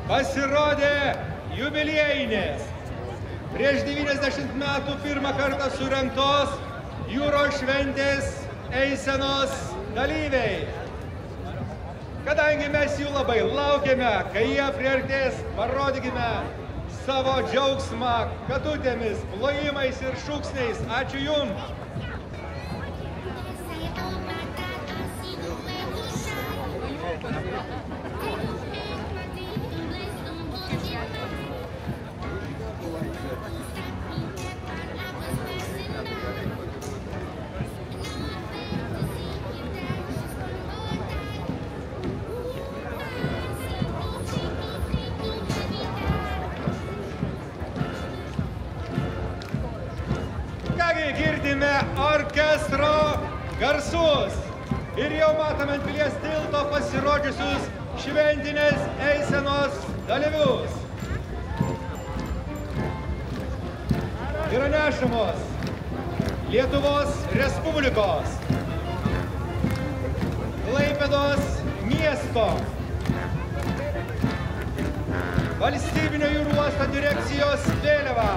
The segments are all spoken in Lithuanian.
pasirodė jubiliejinės. Prieš 90 metų pirmą kartą surengtos jūros šventės eisenos dalyviai. Kadangi mes jų labai laukiame, kai jie priartės, parodykime savo džiaugsmą katutėmis, plojimais ir šūksniais. Ačiū Jums! Girdime orkestro garsus ir jau matome ant Pilies tilto pasirodžiusius šventinės eisenos dalyvius. Yra nešamos Lietuvos Respublikos, Klaipėdos miesto, Valstybinio jūrų uosto direkcijos vėliava.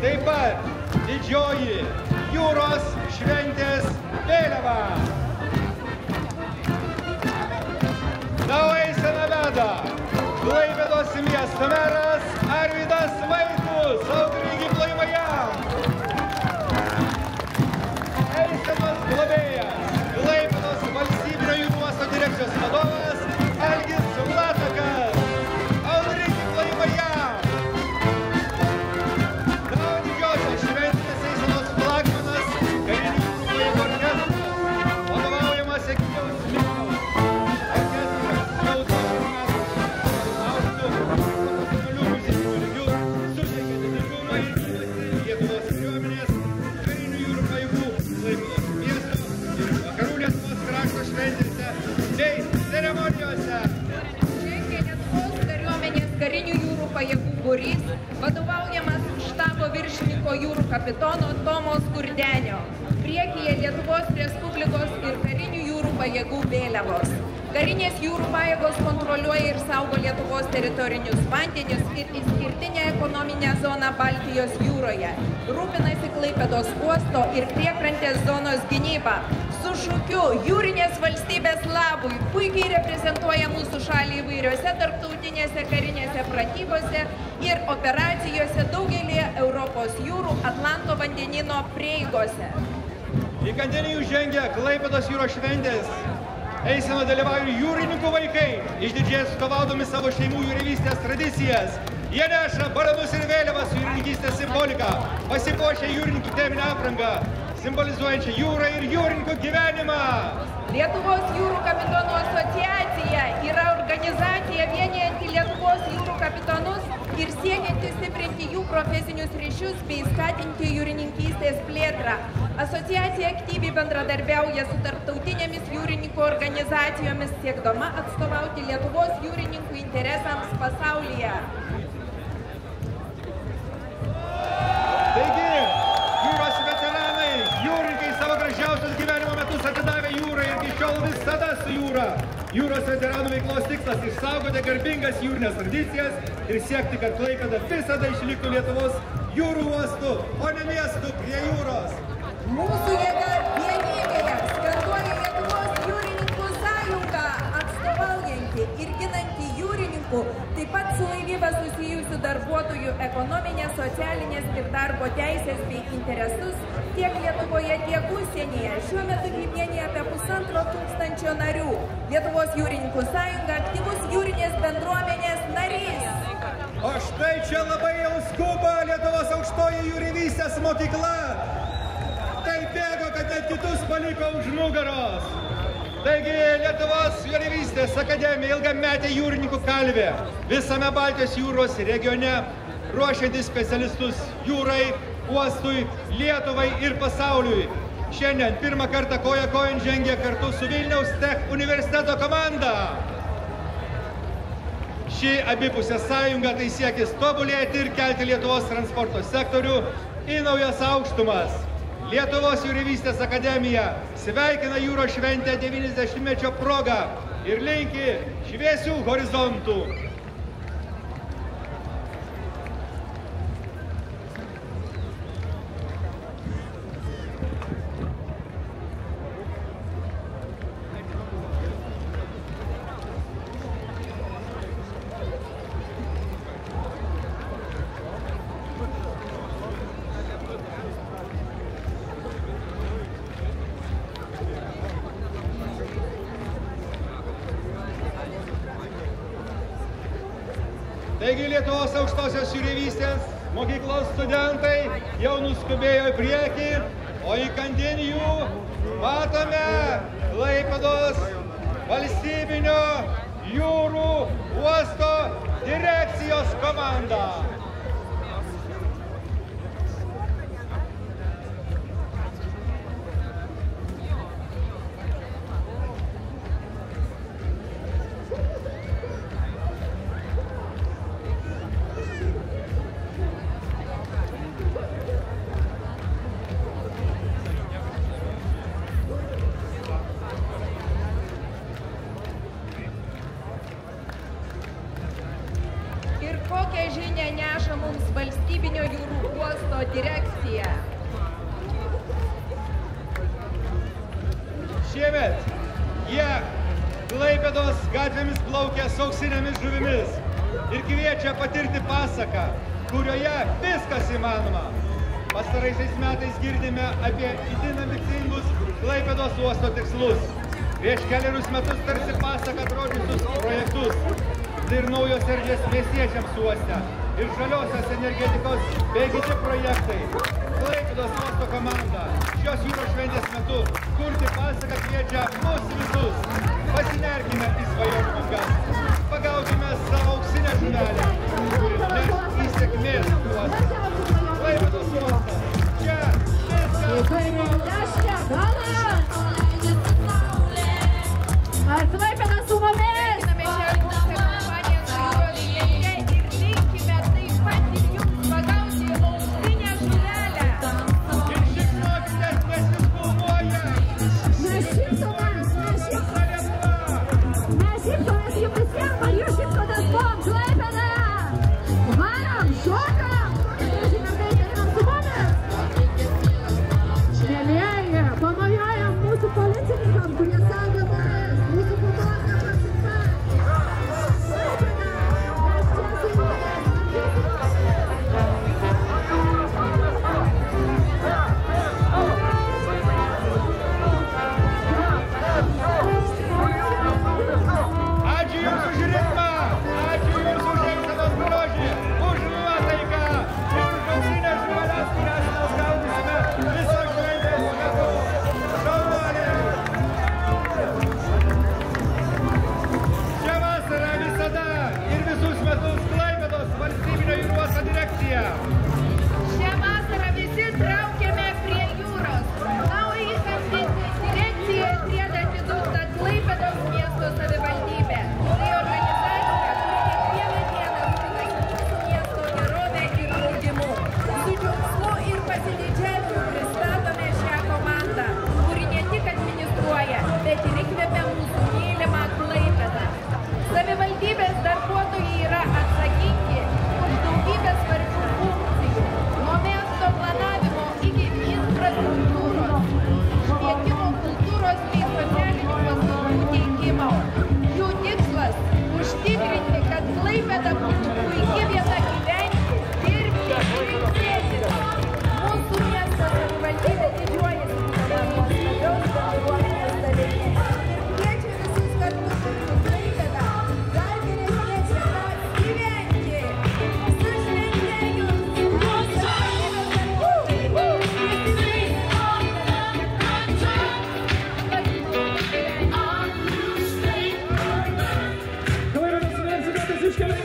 Taip pat didžioji jūros šventės vėliava. Na, o eiseną veda Klaipėdos miesto meras Arvydas Vaitkus. Audringi plojimai jam. Eisenos globėjas Klaipėdos Valstybinio jūrų uosto direkcijos vadovas Algis Latakas. Audringi plojimai jam. Karinių jūrų pajėgų būrys, vadovaujamas štabo viršininko jūrų kapitono Tomo Skurdenio. Priekyje Lietuvos Respublikos ir karinių jūrų pajėgų vėliavos. Karinės jūrų pajėgos kontroliuoja ir saugo Lietuvos teritorinius vandenis ir išskirtinę ekonominę zoną Baltijos jūroje. Rūpinasi Klaipėdos uosto ir priekrantės zonos gynyba. Su šūkiu jūrinės valstybės labui puikiai reprezentuoja mūsų šalį įvairiose tarptautinėse karinėse pratybose ir operacijose daugelį Europos jūrų Atlanto vandenino prieigose. Įkandinį užžengia Klaipėdos jūros šventės. Eiseno dalyvauja jūrininkų vaikai, išdidžiai atstovaudami savo šeimų jūreivystės tradicijas. Jie neša baranus ir vėliavas su jūrininkystės simbolika, pasipuošia jūrininkų teminę aprangą, simbolizuojančią jūrą ir jūrininkų gyvenimą. Lietuvos jūrų kapitonų asociacija yra organizacija vienijanti Lietuvos jūrų kapitonus ir siekianti stiprinti jų profesinius ryšius bei skatinti jūrininkystės plėtrą. Asociacija aktyviai bendradarbiauja su tarptautinėmis jūrininkų organizacijomis, siekdama atstovauti Lietuvos jūrininkų interesams pasaulyje. Taigi, jūros veteranai, jūrininkai savo gražiausius gyvenimo metus atidavė jūrą ir iki šiol visada su jūra. Jūros veteranų veiklos tikslas – išsaugoti garbingas jūrinės tradicijas ir siekti, kad Klaipėda visada išliktų Lietuvos jūrų uostų, o ne miestų prie jūros. Mūsų jėga vienybėje skanduoja Lietuvos jūrininkų sąjunga, atstovaujanti ir ginanti jūrininkų, taip pat su laivyba susijusių darbuotojų ekonominės, socialinės ir darbo teisės bei interesus tiek Lietuvoje, tiek užsienyje. Šiuo metu jį vienija apie 1500 narių. Lietuvos jūrininkų sąjunga aktyvus jūrinės bendruomenės narys. O štai čia labai jau skuba Lietuvos aukštoji jūreivystės mokykla. Taip bėgo, kad net kitus paliko už nugaros. Taigi Lietuvos jūreivystės akademija ilgametė jūrininkų kalvė visame Baltijos jūros regione, ruošiantis specialistus jūrai, uostui, Lietuvai ir pasauliui. Šiandien pirmą kartą koja kojon žengia kartu su Vilniaus Tech universiteto komanda. Ši abipusė sąjunga tai siekis tobulėti ir kelti Lietuvos transporto sektorių į naujas aukštumas. Lietuvos jūreivystės akademija sveikina jūros šventę 90-mečio progą ir linki šviesių horizontų. Taigi Lietuvos aukštosios jūreivystės mokyklos studentai jau nuskubėjo į priekį, o įkandin jų matome Klaipėdos valstybinio jūrų uosto direkcijos komandą. Kokią žinią neša mums valstybinio jūrų uosto direkcija? Šiemet jie Klaipėdos gatvėmis plaukia su auksinėmis žuvimis ir kviečia patirti pasaką, kurioje viskas įmanoma. Pastaraisiais metais girdime apie itin ambicingus Klaipėdos uosto tikslus. Prieš kelerius metus tarsi pasaka atrodžiusius projektus. Tai ir naujos erdvės miestiečiams uoste, ir žaliosios energetikos bei kiti projektai. Klaipėdos uosto komanda šios jūros šventės metu kurti pasaką kviečia mus visus. Pasinerkime į svajonių bangas. Pagaukime savo auksinę žuvelę, kuri neš į sėkmės uostą. Klaipėdos uostas. Čia Ar Klaipėda su mumis? Šią vasarą visi traukiame prie jūros. Naująjį kampinį direkciją prieda atiduota Klaipėdos miesto savivaldybė. Tai organizacija, kuri kiekvieną dieną rūpinasi mūsų miesto gerove ir augimu. Su džiaugsmu ir pasididžiavimu pristatome šią komandą, kuri ne tik administruoja, bet ir įkvepia mūsų mylimą Klaipėdą. Savivaldybės darbuotojai yra atsakingi už daugybę svarbių funkcijų, nuo miesto planavimo iki infrastruktūros, švietimo, kultūros bei socialinių paslaugų teikimo. Jų tikslas – užtikrinti, kad Klaipėda būtų puiki vieta gyventi, dirbti ir ilsėtis. Mūsų miesto savivaldybė didžiuojasi būdama nuostabios bendruomenės dalimi ir kviečia visus kartu su Klaipėda dar geresnės vietos gyventi. Klaipėdos universitetas iškelia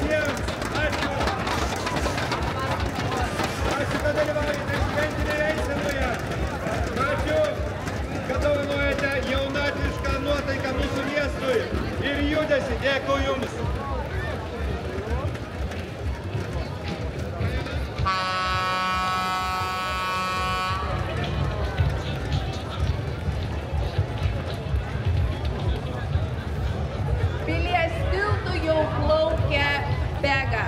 visiems. Ačiū. Ačiū, kad dalyvaujate šventinėje eisenoje. Ačiū, kad dovanojate jaunatvišką nuotaiką mūsų miestui ir judesį. Dėkui Jums. Pilies tiltu jau plaukia Vega.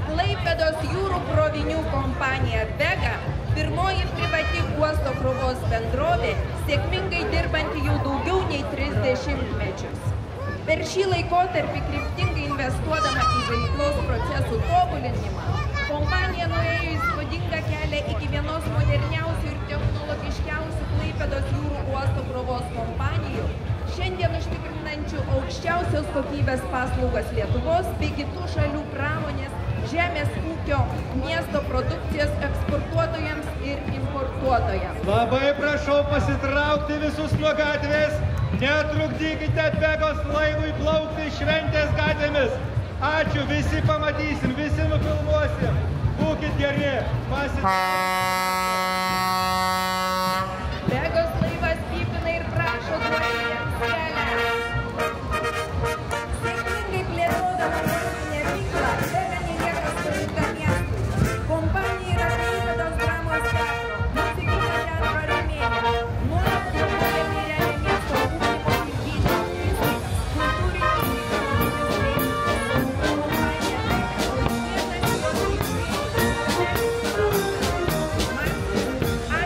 Klaipėdos jūrų krovinių kompanija Vega, pirmoji privati uosto krovos bendrovė, sėkmingai dirbanti jau daugiau nei 30 mečius. Per šį laikotarpį kryptingai investuodama į veiklos procesų tobulinimą, kompanija nuėjo įspūdingą kelią iki vienos moderniausių ir technologiškiausių Klaipėdos jūrų uosto krovos kompanijų, šiandien užtikrinančių aukščiausios kokybės paslaugas Lietuvos bei kitų šalių pramonės, žemės ūkio, miesto produkcijos eksportuotojams ir importuotojams. Labai prašau pasitraukti visus nuo gatvės, netrukdykite Vegos laivui plaukti šventės gatvėmis. Ačiū, visi pamatysim, visi nufilmuosim. Būkit geri, Vegos laivas pypina ir prašo duoti kelią. Sėkmingai plėtodama muzikinę veiklą, Vega nelieka skolinga miestui. Kompanija yra Klaipėdos dramos teatro, muzikinio teatro rėmėja. Nuolat planuoja bei remia miesto ugdymo ir gydymo įstaigas, kultūrinius kompanija Vega,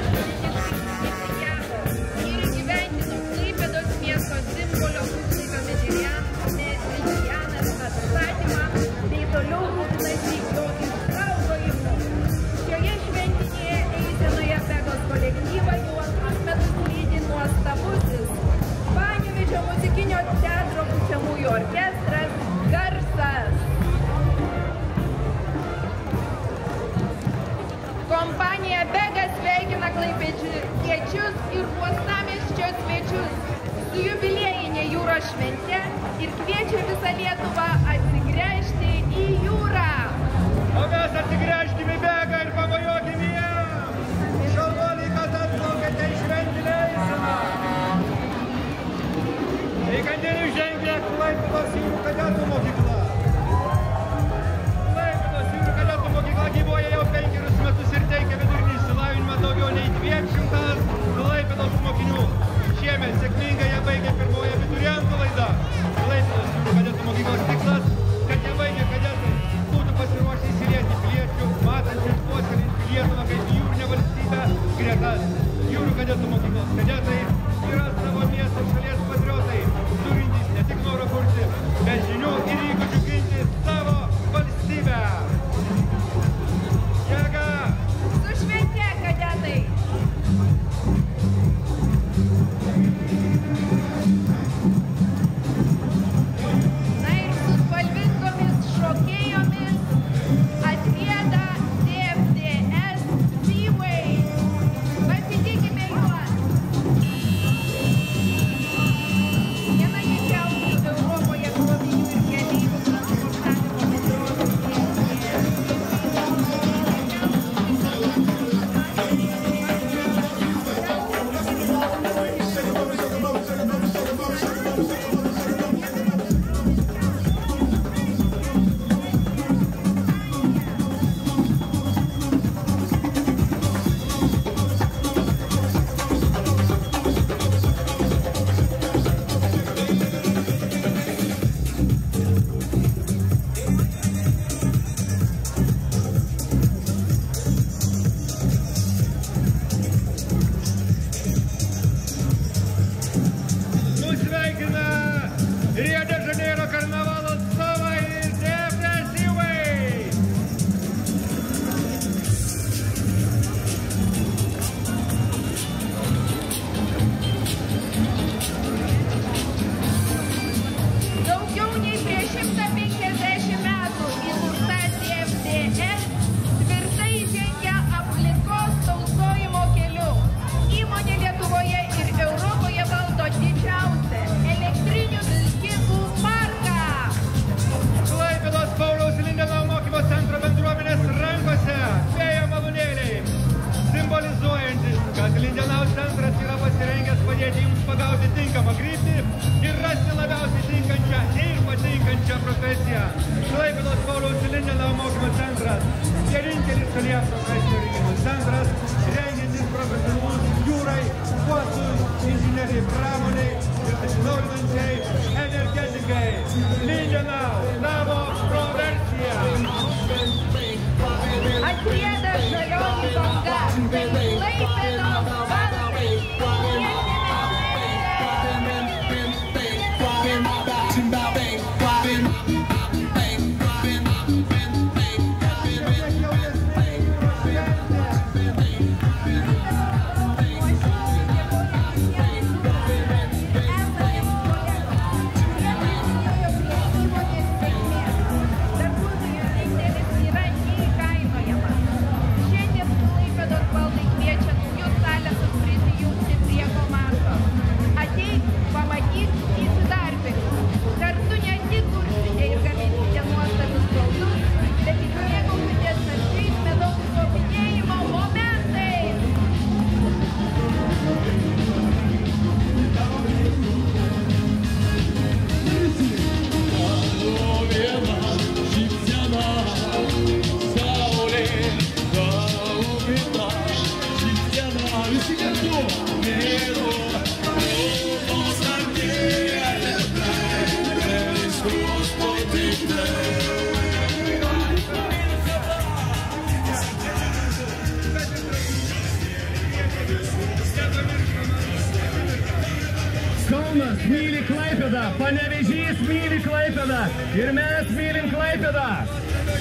Panevėžys myli Klaipėdą ir mes mylim Klaipėdą.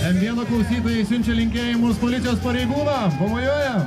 M1 klausytojai siunčia linkėjimus policijos pareigūnam. Pamojuojam.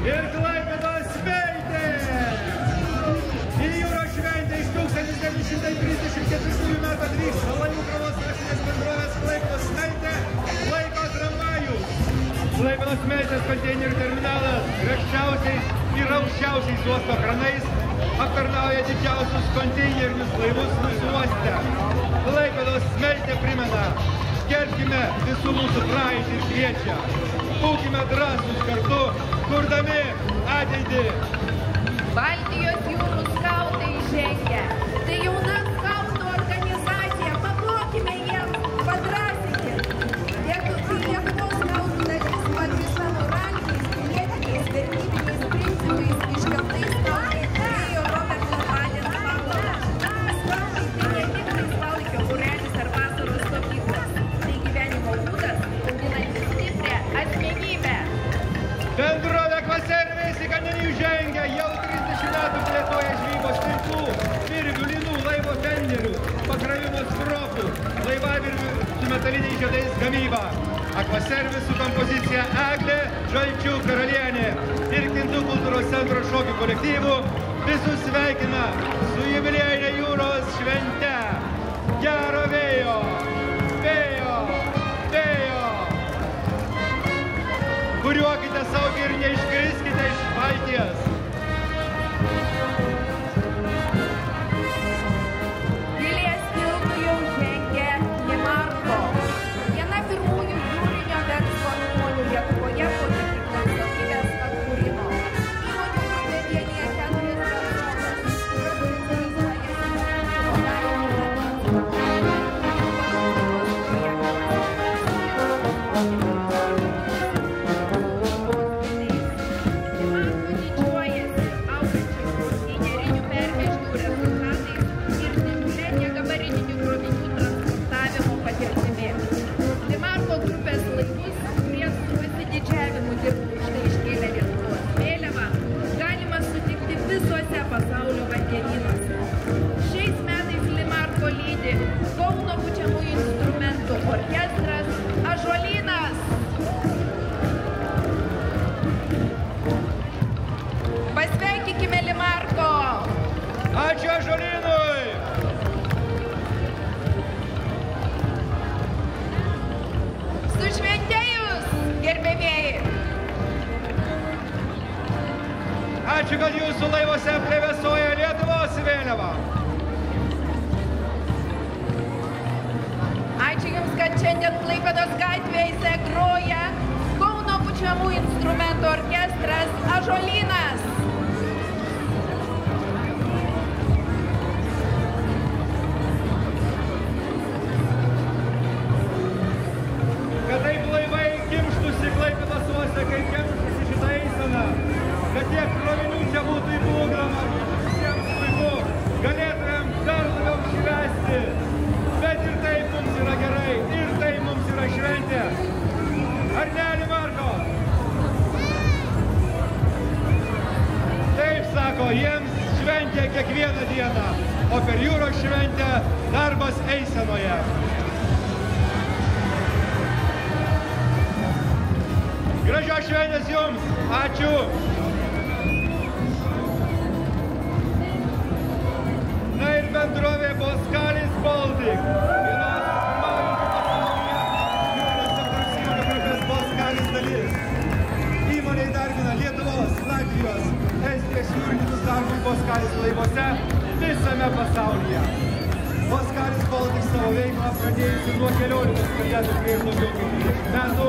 Ir Klaipėdos šventė! Į jūros šventę iš 1934 metų atvyks Laivų krovos akcinės bendrovės Klaipėdos Smeltė laiko tramvajus. Klaipėdos Smeltės konteinerių terminalas griežčiausiais ir aukščiausiais uosto kranais aptarnauja didžiausius konteinerinius laivus mūsų uoste. Klaipėdos Smeltė primena: gerbkime visų mūsų praeitį ir kviečia. Būkime drąsūs kartu, kurdami ateitį. Baltijos jūrų skautai žengia. Tai jauna skautų organizacija. Paplokime jiems, padrąsinkime. Lietuvos skautų darys pagrįsta moraliniais, pilietiniais, vertybiniais principais iškeltais skautai turėjo Roberto Badeną Pavlovą. Skautai tai ne tik laisvalaikio būrelis ar vasaros stovyklos. Tai gyvenimo būdas, auginantis stiprią asmenybę. Bendrovė Akvaservis į Kanenijų žengia, jau 30 metų plėtoja žvejybos tinklų, virvių, lynų, laivo tenderių, pakravimo stropų, laivavirvių su metaliniais žiedais gamybą. Akvaservis su kompozicija Eglė Žalčių karalienė ir Kintų kultūros centro šokių kolektyvų visus sveikina su jubiliejine jūros švente. Gero vėjo! Vėjo! Vėjo! Kuriuokite saugiai ir neiškriskite iš Baltijos. Pilies tiltu jau žengia Limarko. Viena pirmųjų jūrinio verslo įmonių Lietuvoje po nepriklausomybės atkūrimo. Įmonių grupė vienija 4 bendroves, kurios pasaulio vandenynuose. Šiais metais Limarko lydi Kauno pučiamųjų instrumentų orkestras Ąžuolynas. Pasveikykime Limarko! Ačiū Ąžuolynui! Su šventėjus, gerbėmieji! Ačiū, kad jūsų laivuose plevėsuoja Lietuvos vėliava. Ačiū Jums, kad šiandien Klaipėdos gatvėse groja Kauno pučiamųjų instrumentų orkestras Ąžuolynas. Kad taip laivai kimštųsi Klaipėdos uoste, kai kimštųsi šitą eiseną. Kad tiek krovinių čia būtų įplukdoma, visiems puiku, galėtumėm dar labiau švęsti. Bet ir taip mums yra gerai, ir taip mums yra šventė. Ar ne, Limarko? Taip sako, jiems šventė kiekvieną dieną, o per jūros šventę darbas eisenoje. Gražios šventės jums! Ačiū! Na ir bendrovė Boskalis Baltic. Vienos pirmaujančių pasaulyje jūros apdrausėlių renginiuose visame pasaulyje. Oskaris Baltic savo veiklą pradėjusi nuo 14 pradėtų prieš daugiau kaip 20 metų.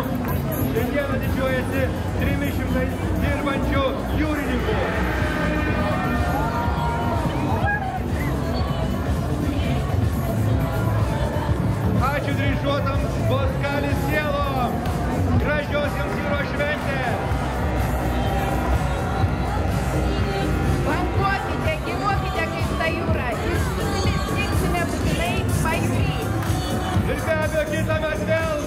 Šiandieną didžiuojasi 300 dirbančių jūrininkų. Ačiū dryžuotams Oskaris sielom. Gražios jums jūros šventės. Bankuokite, gyvuokite kaip ta jūra ir susitiksime būtinai pajūry. Ir be abejo, kitą mes vėl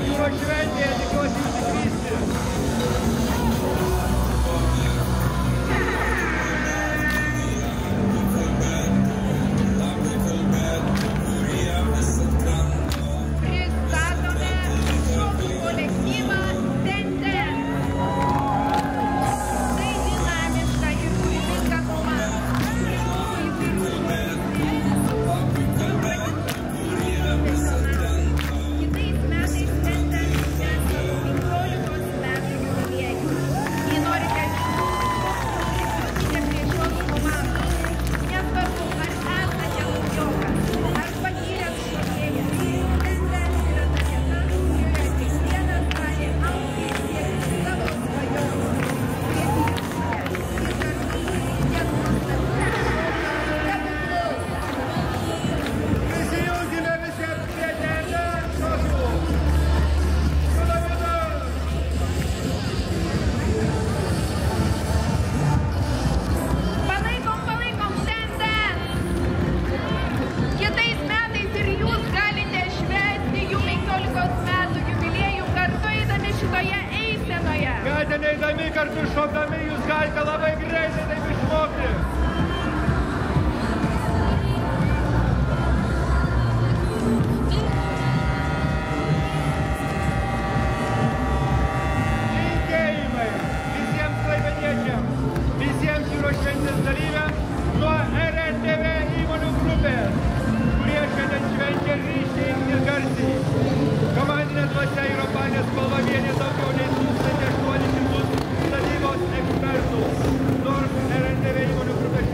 jūros šventėje tikiuosi susiklysti. Pristatome šokių kolektyvą Tenden. Tai dinamiška ir kūrybinga komanda. Kitais metais Tenden švęs savo 15 metų jubiliejų. Jei norite prisijungti prie šios komandos, nesvarbu, ar esate naujokas, ar patyręs šokėjas, Tenden yra ta vieta, kurioje kiekvienas gali augti ir siekti savo svajonių. Kviesite ir kartu Prisijungime visiems prie Tenden šokių. Palaikom Tenden! Kitais metais ir jūs galite švęsti jų 15 metų jubiliejų kartu eidami šitoje eisenoje. Kad neįdami kartu šokdami, jūs galite labai greitai taip išmokti. Linkėjimai visiems klaipėdiečiams, visiems jūros šventės dalyviams nuo RNTV įmonių grupės, kurie šiandien švenčia ryškiai ir garsiai. Komandinė dvasia ir opanės spalva vienė daugiau nei 1800 statybos ekspertų. Nors RNTV įmonių grupės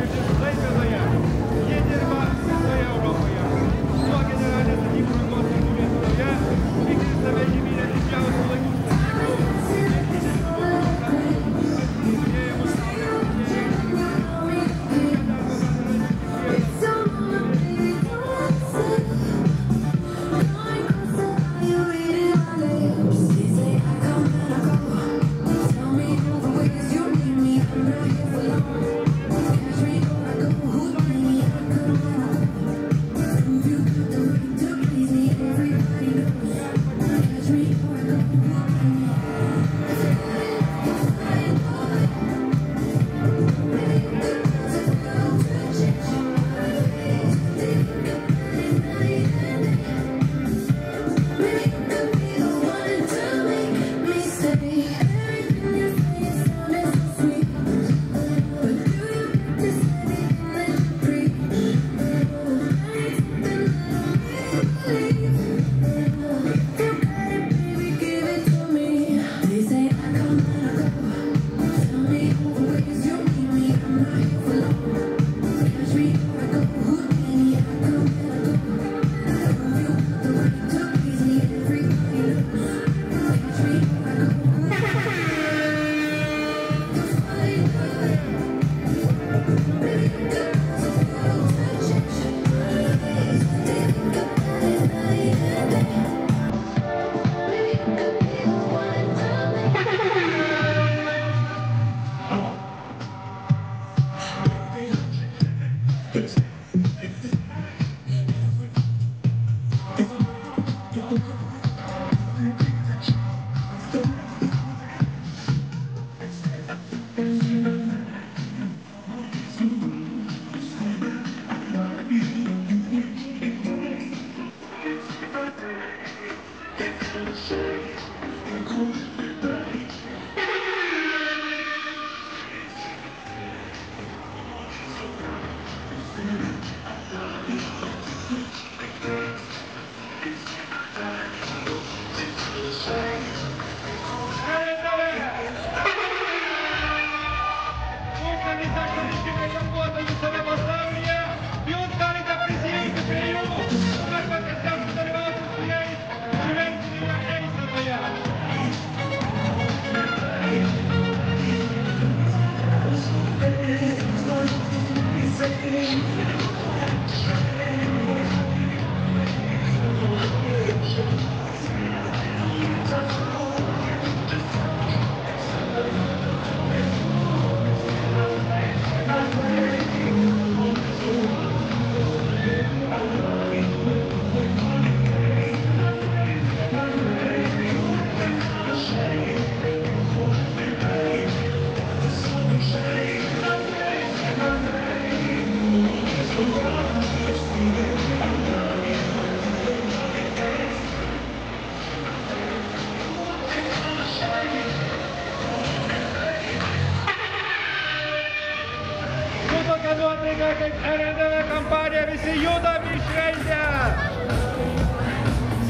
nuotaika, kaip RNDV kampanija, visi judam į šventę.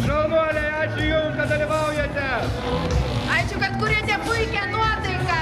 Šaunuoliai, ačiū Jums, kad dalyvaujate. Ačiū, kad kuriate puikią nuotaiką.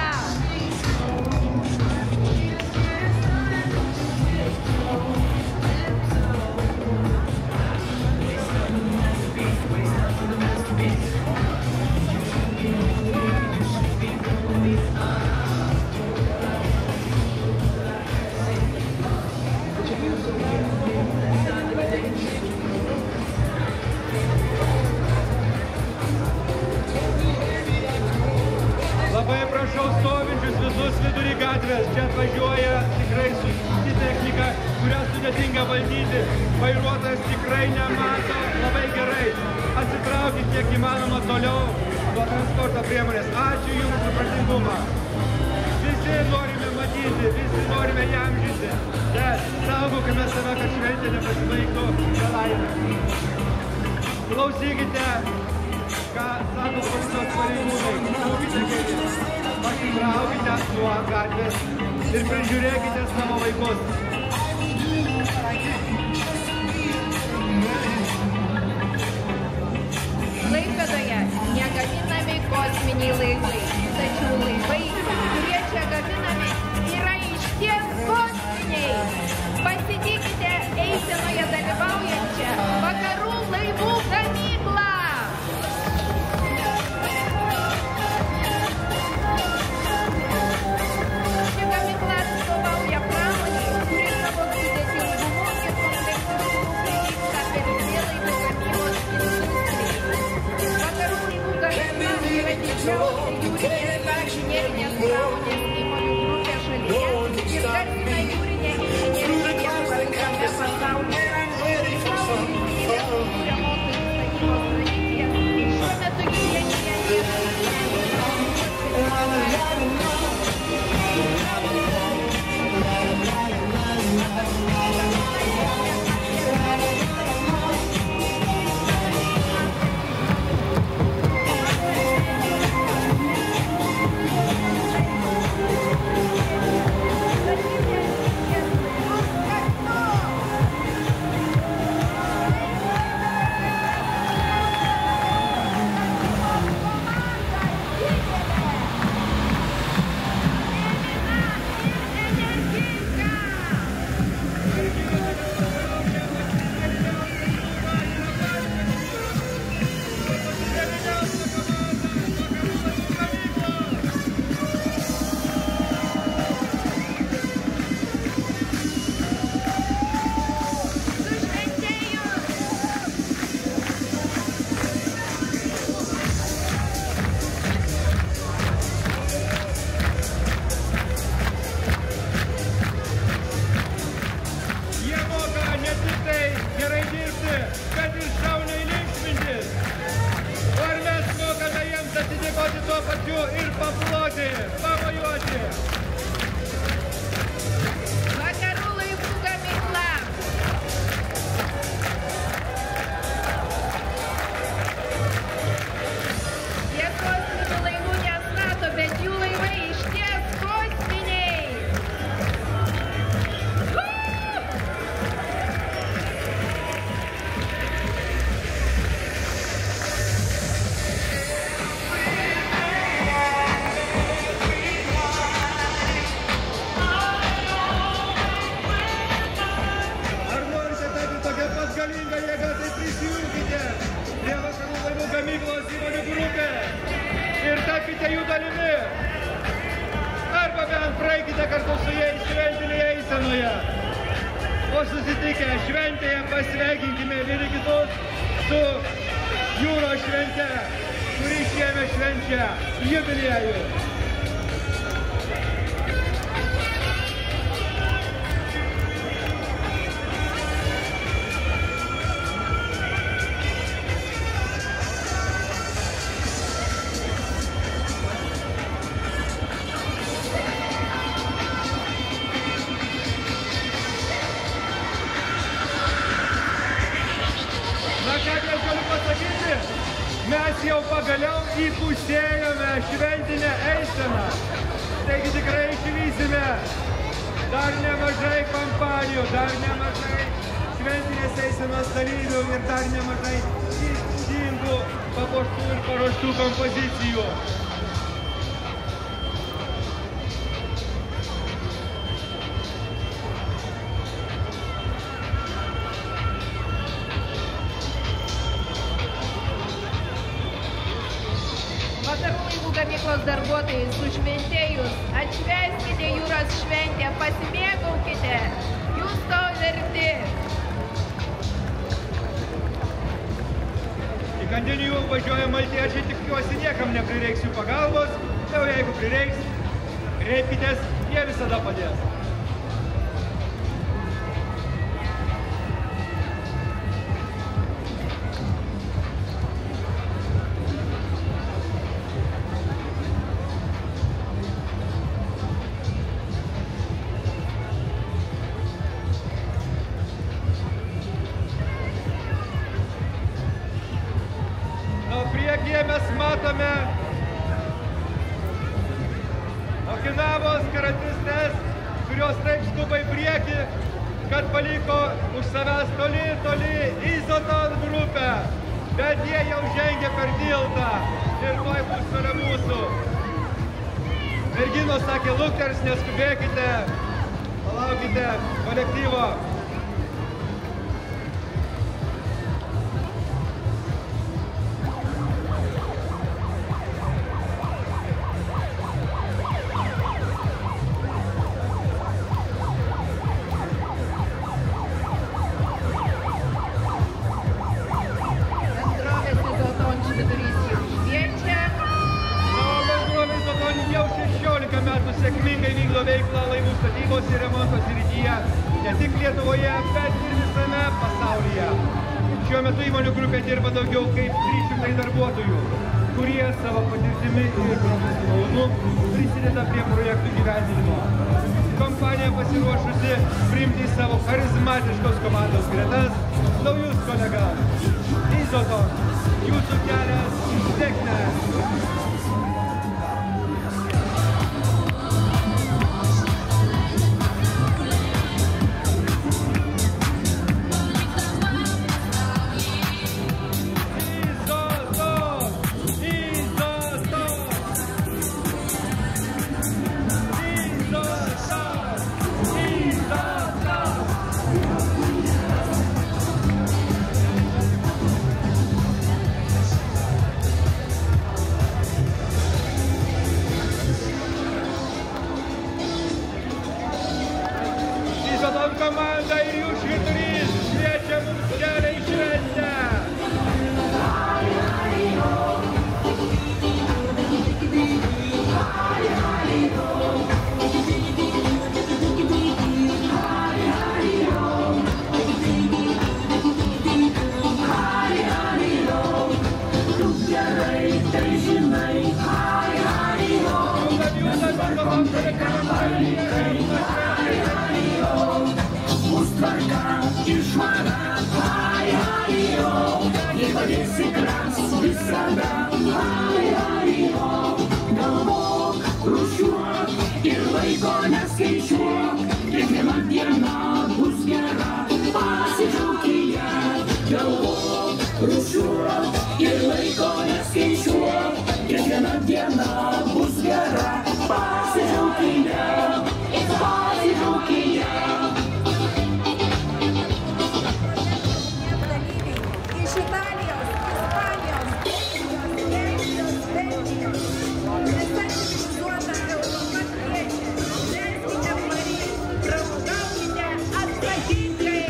Labai prašau stovinčius visus vidury gatvės. Čia atvažiuoja tikrai sunki technika, kurią sudėtinga valdyti. Vairuotojas tikrai nemato labai gerai. Atsitraukit kiek įmanoma toliau nuo transporto priemonės. Ačiū Jums už supratingumą. Visi norime matyti, visi norime įamžinti. Bet saugokime save, kad šventė nepasibaigtų nelaimė. Klausykite, ką sako policijos pareigūnai. Pasitraukite nuo gatvės ir prižiūrėkite savo vaikus. Klaipėdoje negaminami kosminiai laivai, tačiau laivai, kurie čia gaminami, yra išties kosminiai. Pasitikite eisenoje dalyvaujančią Vakarų laivų gamyklą. Ši gamykla atstovauja pramonei, kuri savo sudėtingumu ir kompleksiškumu prilygsta perėlaidų gamybos industrijai. Vakarų laivų gamykla yra didžiausia jūrinės inžinerinės pramonės įmonių grupė šalyje ir garsina jūrinę inžinerinę pagrindinę pasaulyje. Šiuo metu Kinija susitikę šventėje pasveikinkime vieni kitus su jūros švente, kuri šiemet švenčia jubiliejų. Mes jau pagaliau įpusėjome šventinę eiseną. Taigi tikrai išvysime dar nemažai kompanijų, dar nemažai šventinės eisenos dalyvių ir dar nemažai įspūdingų papuoštų ir paruoštų kompozicijų. Vakarų laivų gamyklos darbuotojai sušventėjus, atšvęskite jūros šventę, pasimėgaukite, jūs to verti. Į Kandinijų važiuoja maltiečiai, tikiuosi niekam neprireiks jų pagalbos, jau jeigu prireiks, kreipkitės, jie visada padės. Priekyje mes matome Okinavos karatistės, kurios taip skuba į priekį, kad paliko už savęs toli Izoton grupę. Bet jie jau žengia per tiltą ir tuoj bus šalia mūsų. Merginos sakė, lukters, neskubėkite, palaukite kolektyvo. Sėkmingai vykdo veiklą laivų statybos ir remonto srityje, ne tik Lietuvoje, bet ir visame pasaulyje. Šiuo metu įmonių grupė dirba daugiau kaip 300 darbuotojų, kurie savo patirtimi ir profesionalumu prisideda prie projektų gyvendinimo. Kompanija pasiruošusi priimti savo charizmatiškos komandos gretas naujus kolegas. Izoton, jūsų kelias į sėkmę. Komanda ir jų švyturys kviečia mums kelią į šventę. Ir laiko neskaičiuok, kiekviena diena bus gera, pasidžiauk į ją. Galvok, rūšiuok, ir laiko neskaičiuok, kiekviena diena bus gera, pasidžiauk į ją, pasidžiauk į ją. Iš Italijos, Ispanijos, Lenkijos, Belgijos, visa civilizuota Europa kviečia. Leiskite varyt, pramogaukite atsakingai.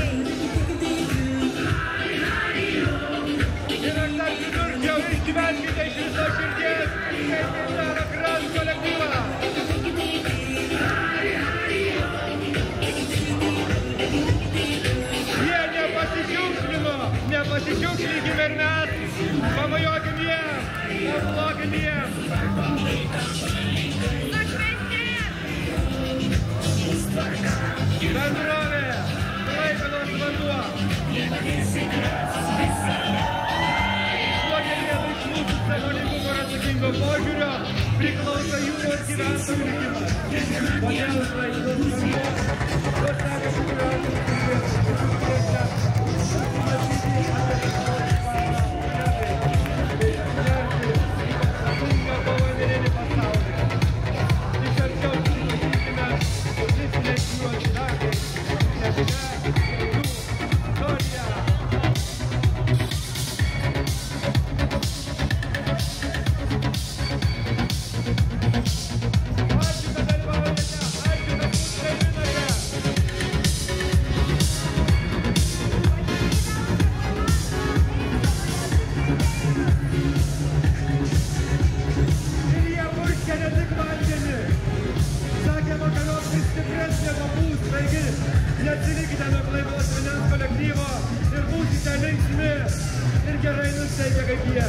Ir aš dar pridurčiau, išgyvenkite iš viso širdies, kaip ir daro Grand kolektyvą. Jie nepasišiukšlinkime ir mes, pamojuokim jiems, aplokim jiems. Bendrovė, Klaipėdos vanduo. Daugelį iš mūsų sąmoningumo ir atsakingo požiūrio priklauso jūros gyventojų likimas. Todėl Klaipėdos vanduo Neatsilikite nuo Klaipėdos vandens kolektyvo ir būsite linksmi ir gerai nusiteikę kaip jie.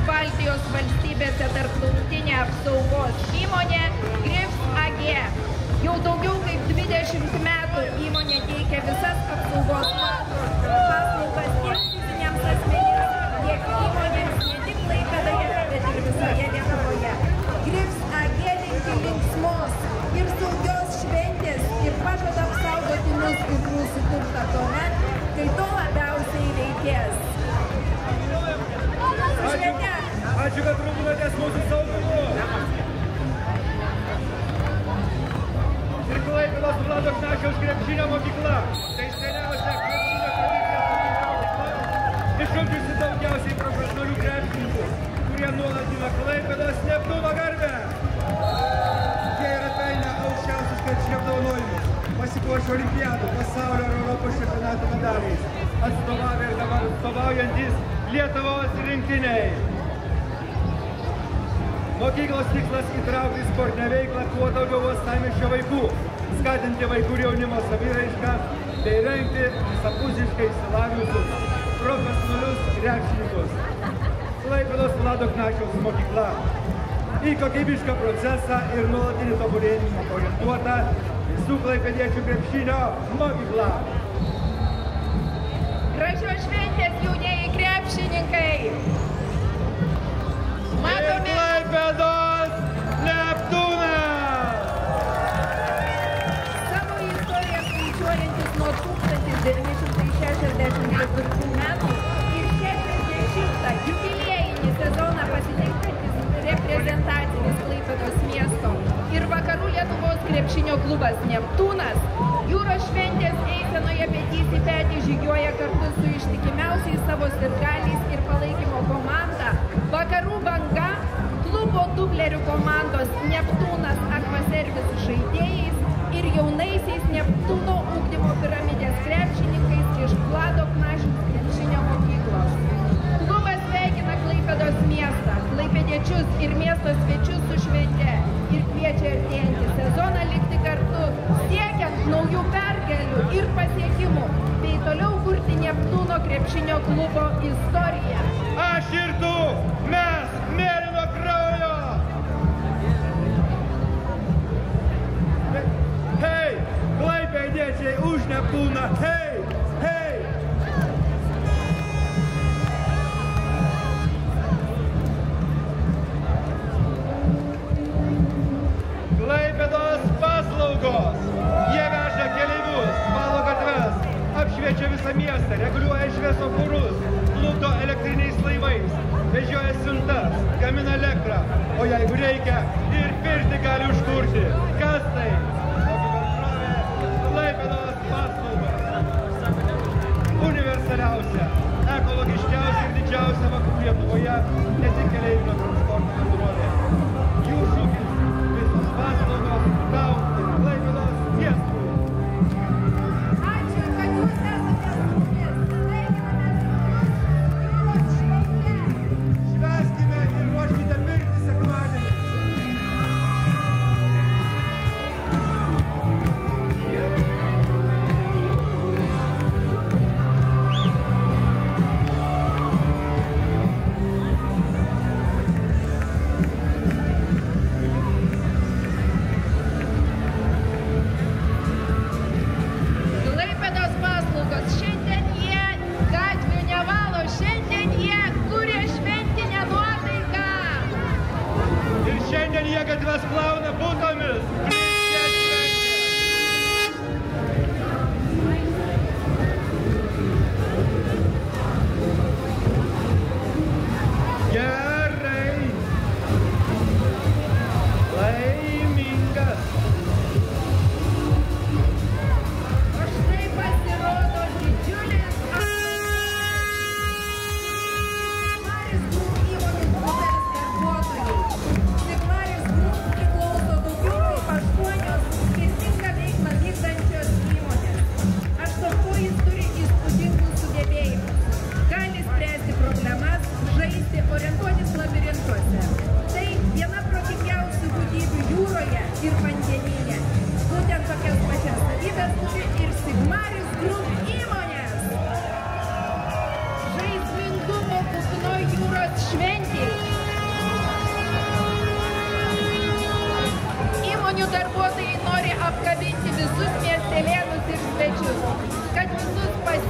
Baltijos valstybėse tarptautinė apsaugos įmonė Grifs AG. Jau daugiau kaip 20 metų įmonė teikia visas apsaugos paslaugas tiek fiziniams asmenims, tiek įmonėms ne tik Klaipėdoje, bet ir visoje Lietuvoje. Grifs AG linki linksmos ir saugios šventės ir pažada apsaugoti mus ir mūsų turtą tuomet, kai to labiausiai reikės. Ačiū, kad rūpinatės mūsų saugumu. Ir Klaipėdos Vlado Knašiaus krepšinio mokykla. Tai seniausia krepšinio tradicija mokykla, išugdžiusi daugiausiai profesionalių krepšininkų, kurie nuolat gina Klaipėdos Neptūno garbę. Jie yra pelnę aukščiausius krepšinio apdovanojimus, pasipuošę olimpiadų, pasaulio ir Europos čempionato medaliais, atstovavę ir dabar atstovaujantis Lietuvos rinktiniai. Mokyklos tikslas įtraukti sportinę veiklą kuo daugiau uostamiesčio vaikų, skatinti vaikų ir jaunimo saviraišką, bei rengti visapusiškai išsilavinusius profesionalius krepšininkus. Klaipėdos Vlado Knašiaus mokykla į kokybišką procesą ir nuolatinį tobulėjimą orientuota visų klaipėdiečių krepšinio mokykla. Gražios šventės, jaunieji krepšininkai! Matome Klaipėdos Neptūnas! Savo istoriją skaičiuojantis nuo 1964 metų ir 60 jubiliejinį sezoną pasitinkantis reprezentacinis Klaipėdos miesto ir Vakarų Lietuvos krepšinio klubas Neptūnas jūros šventės eisenoje petys į petį žygiuoja kartu su ištikimiausiais savo sirgaliais ir palaikymo komanda Vakarų Banga, klubo dublerių komandos Neptūnas Akvaservisų žaidėjais ir jaunaisiais Neptūno ugdymo piramidės krepšininkais iš Vlado Knašiaus krepšinio mokyklos. Klubas sveikina Klaipėdos miestą, klaipėdiečius ir miesto svečius su švente ir kviečia artėjantį sezoną likti kartu, siekiant naujų pergalių ir pasiekimų, bei toliau kurti Neptūno krepšinio klubo istoriją. Aš ir tu, mes, mėlyno kraujo! Hei, klaipėdiečiai už Neptūną, hei, hei! Klaipėdos paslaugos. Jie veža keleivius, valo gatves, apšviečia visą miestą, reguliuoja šviesoforus, plukdo elektriniais laivais, vežioja siuntas, gamina elektrą, o jeigu reikia, ir pirtį gali užkurti. Kas tai? Klaipėdos paslaugos. Universaliausia, ekologiškiausia ir didžiausia Vakarų Lietuvoje, ne tik keleivinio transporto bendrovė. Jų šūkis visos paslaugos tau ir Klaipėdos miestui. Ačiū, kad jūs esate su mumis. Sveikiname su švente. Švęskime ir ruoškite pirtį sekmadienį. Klaipėdos paslaugos. Šiandien jie gatvių nevalo, šiandien jie kuria šventinę nuotaiką. Ir šiandien jie gatves plauna putomis. Gerai,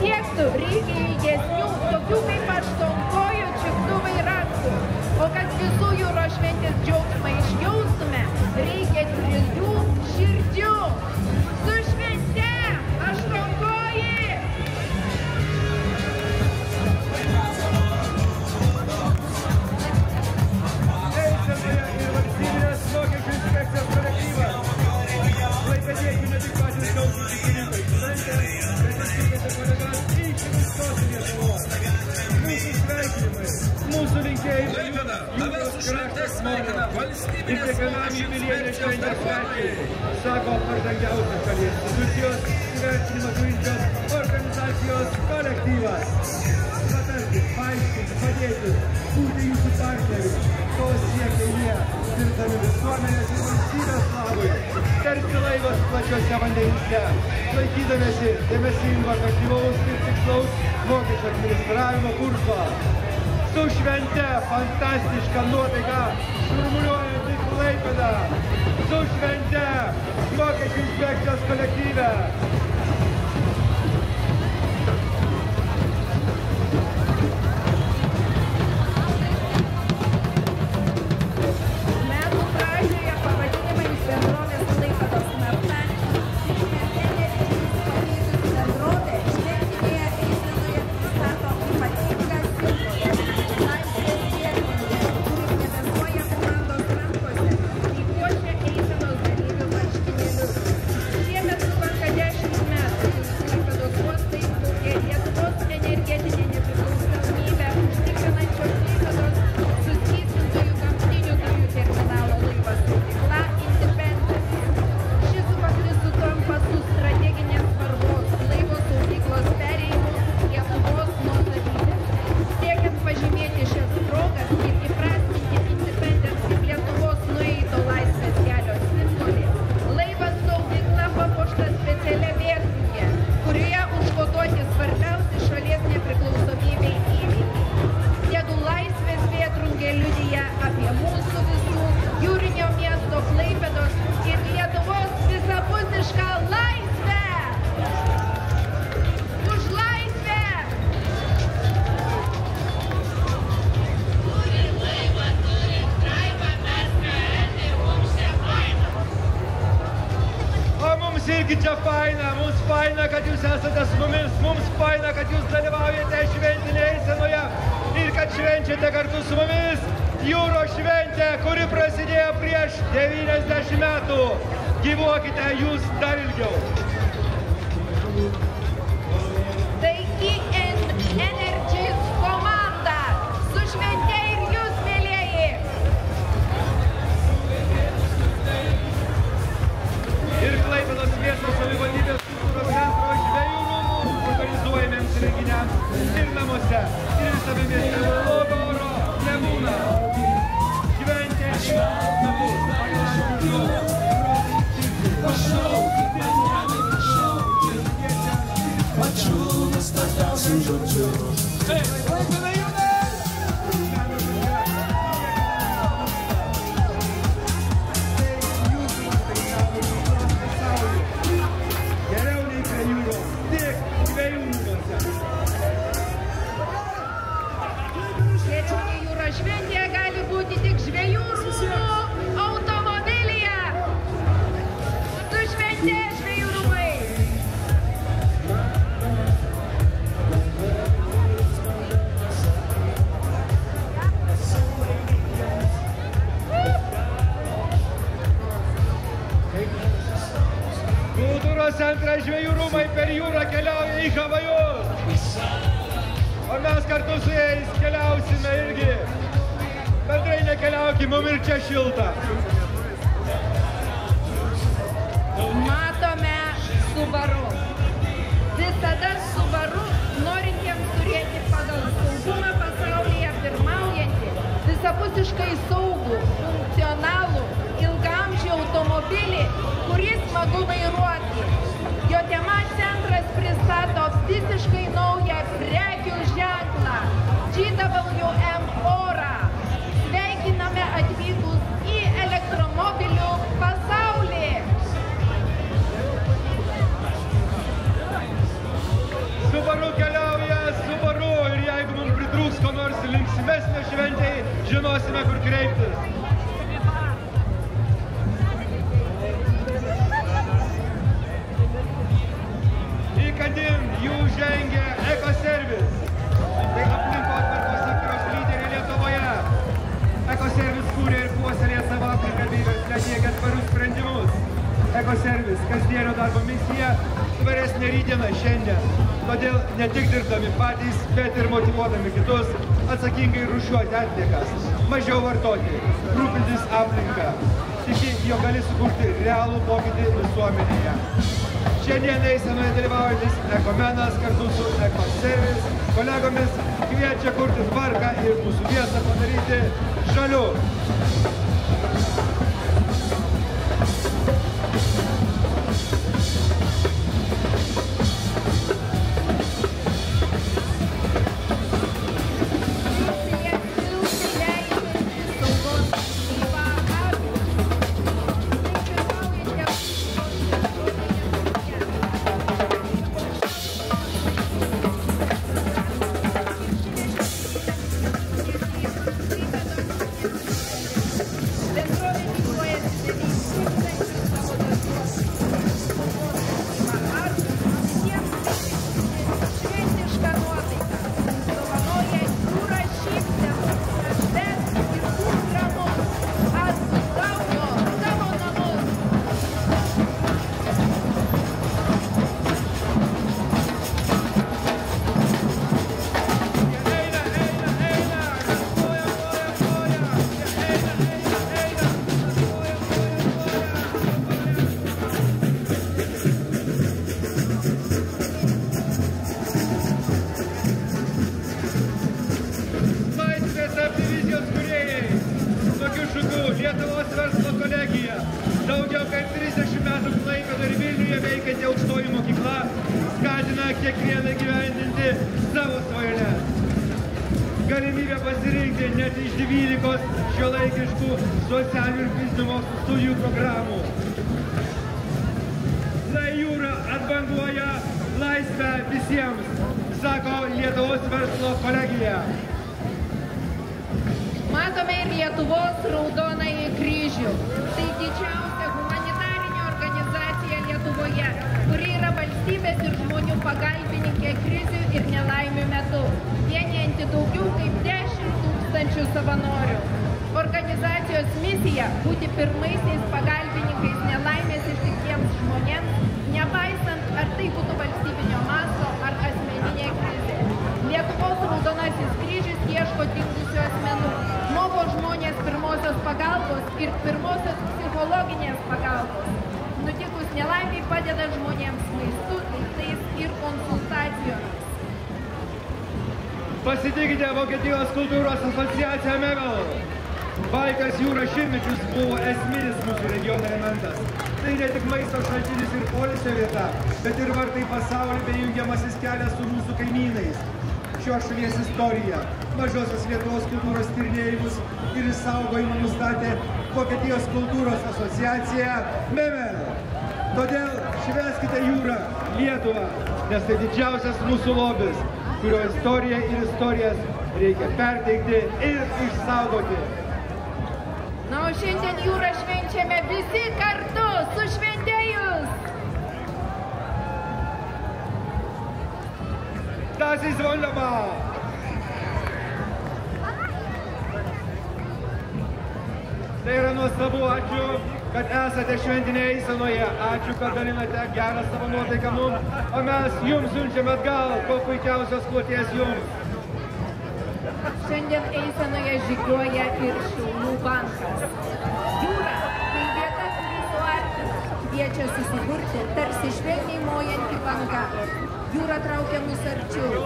pasiektų, reikia ilgesnių, tokių kaip aštuonkojų čiuptuvai raktų. O kad visų jūros šventės džiaugsmą išjaustume, reikia 3 širdžių. Su švente, aštuonkoji! Eisenoje ir valstybinės mokesčių inspekcijos kolektyvas. Klaipėdiečiai ne tik patys gautų tikininkai šventę, bet ir tikėti kolegas iš visos Lietuvos. Mūsų sveikinimai, mūsų linkėjimai jūros kraštas žmonės ir kiekvienam jubiliejinės šventės svečiai, sako pažangiausios šalies institucijos įvertinimą turinčios organizacijos kolektyvas. Patarkit, paaiškinti, padėti, būti jūsų partnerių. To siekia jie, dirbdami visuomenės ir valstybės labui. Tarsi laivas plačiuose vandenyse, laikydamėsi dėmesingo, aktyvaus ir tikslaus mokesčių administravimo kurso. Su švente fantastiška nuotaika šurmuliuojantį Klaipėdą. Su švente mokesčių inspekcijos kolektyve. Irgi čia faina, mums faina, kad jūs esate su mumis, mums faina, kad jūs dalyvaujate šventinėje eisenoje ir kad švenčiate kartu su mumis jūros šventę, kuri prasidėjo prieš 90 metų. Gyvuokite jūs dar ilgiau. Taigi Energies komanda, su švente ir jūs, mielieji. Ir Klaipėdos miesto savivaldybės kultūros centro žvejų rūmų organizuojamiems renginiams ir namuose, ir visame mieste blogo oro nebūna. Šventė nebus. Šventėje gali būti tik žvejų rūmų automobilyje. Su švente, žvejų rūmai. Kultūros centras žvejų rūmai per jūrą keliauja į Havajus. O mes kartu su jais keliausime irgi. Bendrai nekeliaukim, mum ir čia šilta. Matome Subaru. Visada Subaru, norintiems turėti pagal saugumą pasaulyje pirmaujantį, visapusiškai saugų, funkcionalų, ilgaamžį automobilį, kurį smagu vairuoti. Jo tema centras pristato visiškai naują prekių ženklą GWM Ora. Sveikiname atvykus į elektromobilių pasaulį. Subaru artimesnė šventėje žinosime, kur kreiptis. Įkandin jų žengia Ekoservis. Tai aplinkotvarkos sektoriaus lyderiai Lietuvoje. Ekoservis kūrė ir puoselėja savo aplinką bei versle diegia tvarius sprendimus. Ekoservis kasdienio darbo misija tvaresnė rytdiena šiandien. Todėl ne tik dirbdami patys, bet ir motyvuodami kitus atsakingai rūšiuoti atliekas, mažiau vartoti, rūpintis aplinką. Tiki, jog gali sukurti realų pokytį visuomenėje. Šiandien eisenoje dalyvaujantis Ekomenas kartu su Ekoservis kolegomis kviečia kurti tvarką ir mūsų miestą padaryti žaliu. Lietuvos verslo kolegija. Daugiau kaip 30 metų Klaipėdoje ir Vilniuje veikianti aukštoji mokykla skatina kiekvieną gyvendinti savo svajones. Galimybę pasirinkti net iš 12 šiuolaikiškų socialinių ir fizinių mokslų studijų programų. Tai jūra atbanguoja laisvę visiems, sako Lietuvos verslo kolegija. Matome ir Lietuvos Raudonąjį kryžių. Tai didžiausia humanitarinė organizacija Lietuvoje, kuri yra valstybės ir žmonių pagalbininkė krizių ir nelaimių metu, vienijanti daugiau kaip 10 000 savanorių. Organizacijos misija – būti pirmaisiais pagalbininkais nelaimės ištiktiems žmonėms, nepaisant, ar tai būtų valstybinio masto ar asmeninė krizė. Lietuvos Raudonasis kryžius ieško dingusių asmenų, moko žmonės pirmosios pagalbos ir pirmosios psichologinės pagalbos. Nutikus nelaimiai padeda žmonėms maistu, daiktais ir konsultacijomis. Pasitikite Vokietijos kultūros asociaciją Mevel. Baltijos jūros šimtmečius buvo esminis mūsų regiono elementas. Tai ne tik maisto šaltinis ir poilsio vieta, bet ir vartai pasaulį bei jungiamasis kelias su mūsų kaimynais. Šios šalies istorija, mažosios Lietuvos kultūros tyrinėjimus ir išsaugojimą nustatė Vokietijos kultūros asociacija Mevel. Todėl švęskite jūrą, Lietuvą, nes tai didžiausias mūsų lobis, kurio istoriją ir istorijas reikia perteikti ir išsaugoti. Na, o šiandien jūrą švenčiame visi kartu, su šventėjus! Das ist wunderbar! Tai yra nuostabu, ačiū, kad esate šventinėje eisenoje, ačiū, kad dalinate gerą savo nuotaiką mums, o mes jums siunčiame atgal, kuo puikiausios kloties jums. Šiandien eisenoje žygiuoja ir Šiaulių bankas. Jūra tai vieta, kuri suartina, kviečia susiburti, tarsi švelniai mojanti banga. Jūra traukia mus arčiau,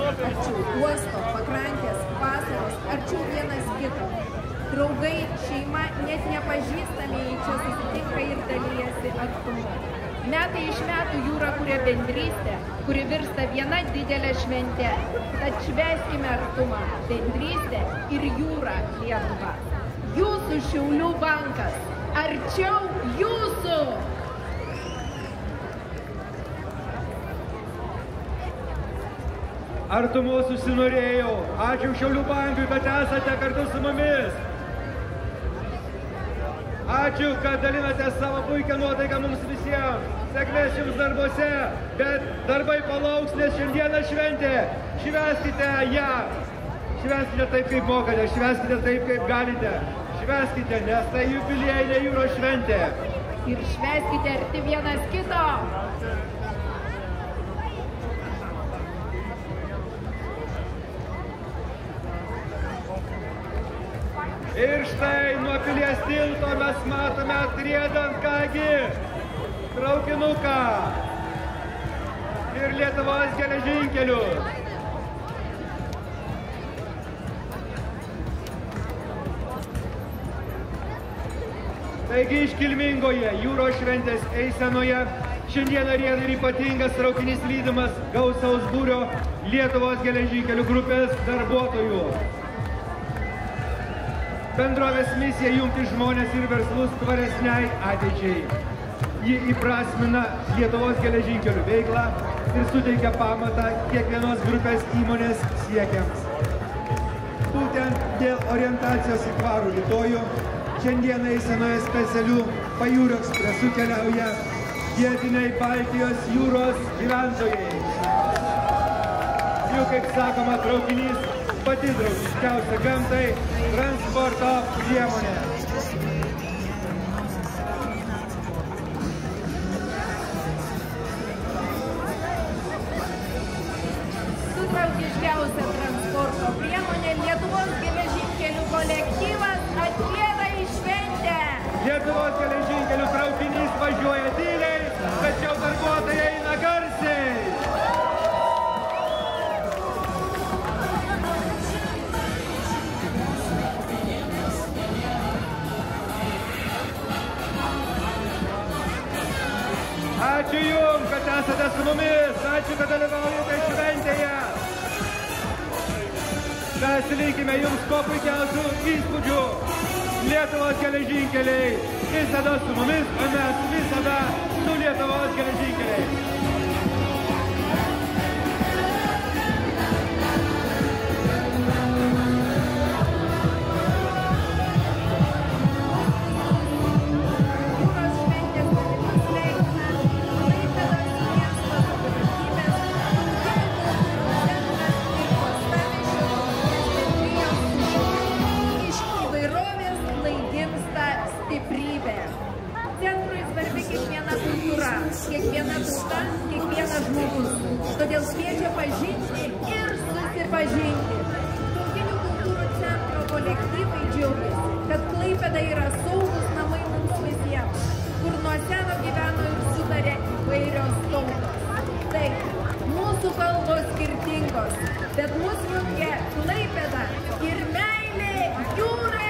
uosto, pakrantės, vasaros, arčiau vienas kito. Draugai, šeima, net nepažįstamieji čia susitinka ir dalyjasi atstumu. Metai iš metų jūra kuria bendrystę, kuri virsta viena didelė šventė. Tad švęskime artumą, bendrystę ir jūrą Lietuvą. Jūsų Šiaulių bankas. Arčiau jūsų! artumos užsinorėjau. Ačiū Šiaulių bankui, kad esate kartu su mumis. Ačiū, kad dalinate savo puikią nuotaiką mums visiems. Sėkmės jums darbuose, bet darbai palauks, nes šiandieną šventė. Švęskite ją. Švęskite taip, kaip mokate, švęskite taip, kaip galite. Švęskite, nes tai jubiliejinė jūros šventė. Ir švęskite arti vienas kito. Ir štai nuo Pilies tilto mes matome atriedant kągi traukinuką ir Lietuvos geležinkelius. Taigi iškilmingoje jūros šventės eisenoje šiandieną rieda ir ypatingas traukinys lydimas gausaus būrio Lietuvos geležinkelių grupės darbuotojų. Bendrovės misija jungti žmonės ir verslus tvaresniai ateičiai. Ji įprasmina Lietuvos geležinkelių veiklą ir suteikia pamatą kiekvienos grupės įmonės siekiams. Būtent dėl orientacijos į tvarų rytojų šiandieną eisenoje specialių pajūrio ekspresų keliauja vietiniai Baltijos jūros gyventojai. Jų, kaip sakoma, traukinys pati draugiškiausia gamtai transporto priemonė. Su draugiškiausia transporto priemonė Lietuvos geležinkelių kolektyvas atrieda į šventę. Lietuvos geležinkelių traukinys važiuoja tyliai, tačiau darbuotojai eina garsiai. Ačiū Jums, kad esate su mumis, ačiū, kad dalyvaujate šventėje. Pasilinkime Jums kuo puikiausių įspūdžių. Lietuvos geležinkeliai visada su mumis, o mes visada su Lietuvos geležinkeliais. Kiekviena tauta, kiekvienas žmogus. Todėl kviečia pažinti ir susipažinti. Tautinių kultūrų centro kolektyvai džiaugiasi, kad Klaipėda yra saugus namai mums visiems, kur nuo seno gyveno ir sutarė įvairios tautos. Taip, mūsų kalbos skirtingos, bet mus jungia Klaipėda ir meilė jūrai.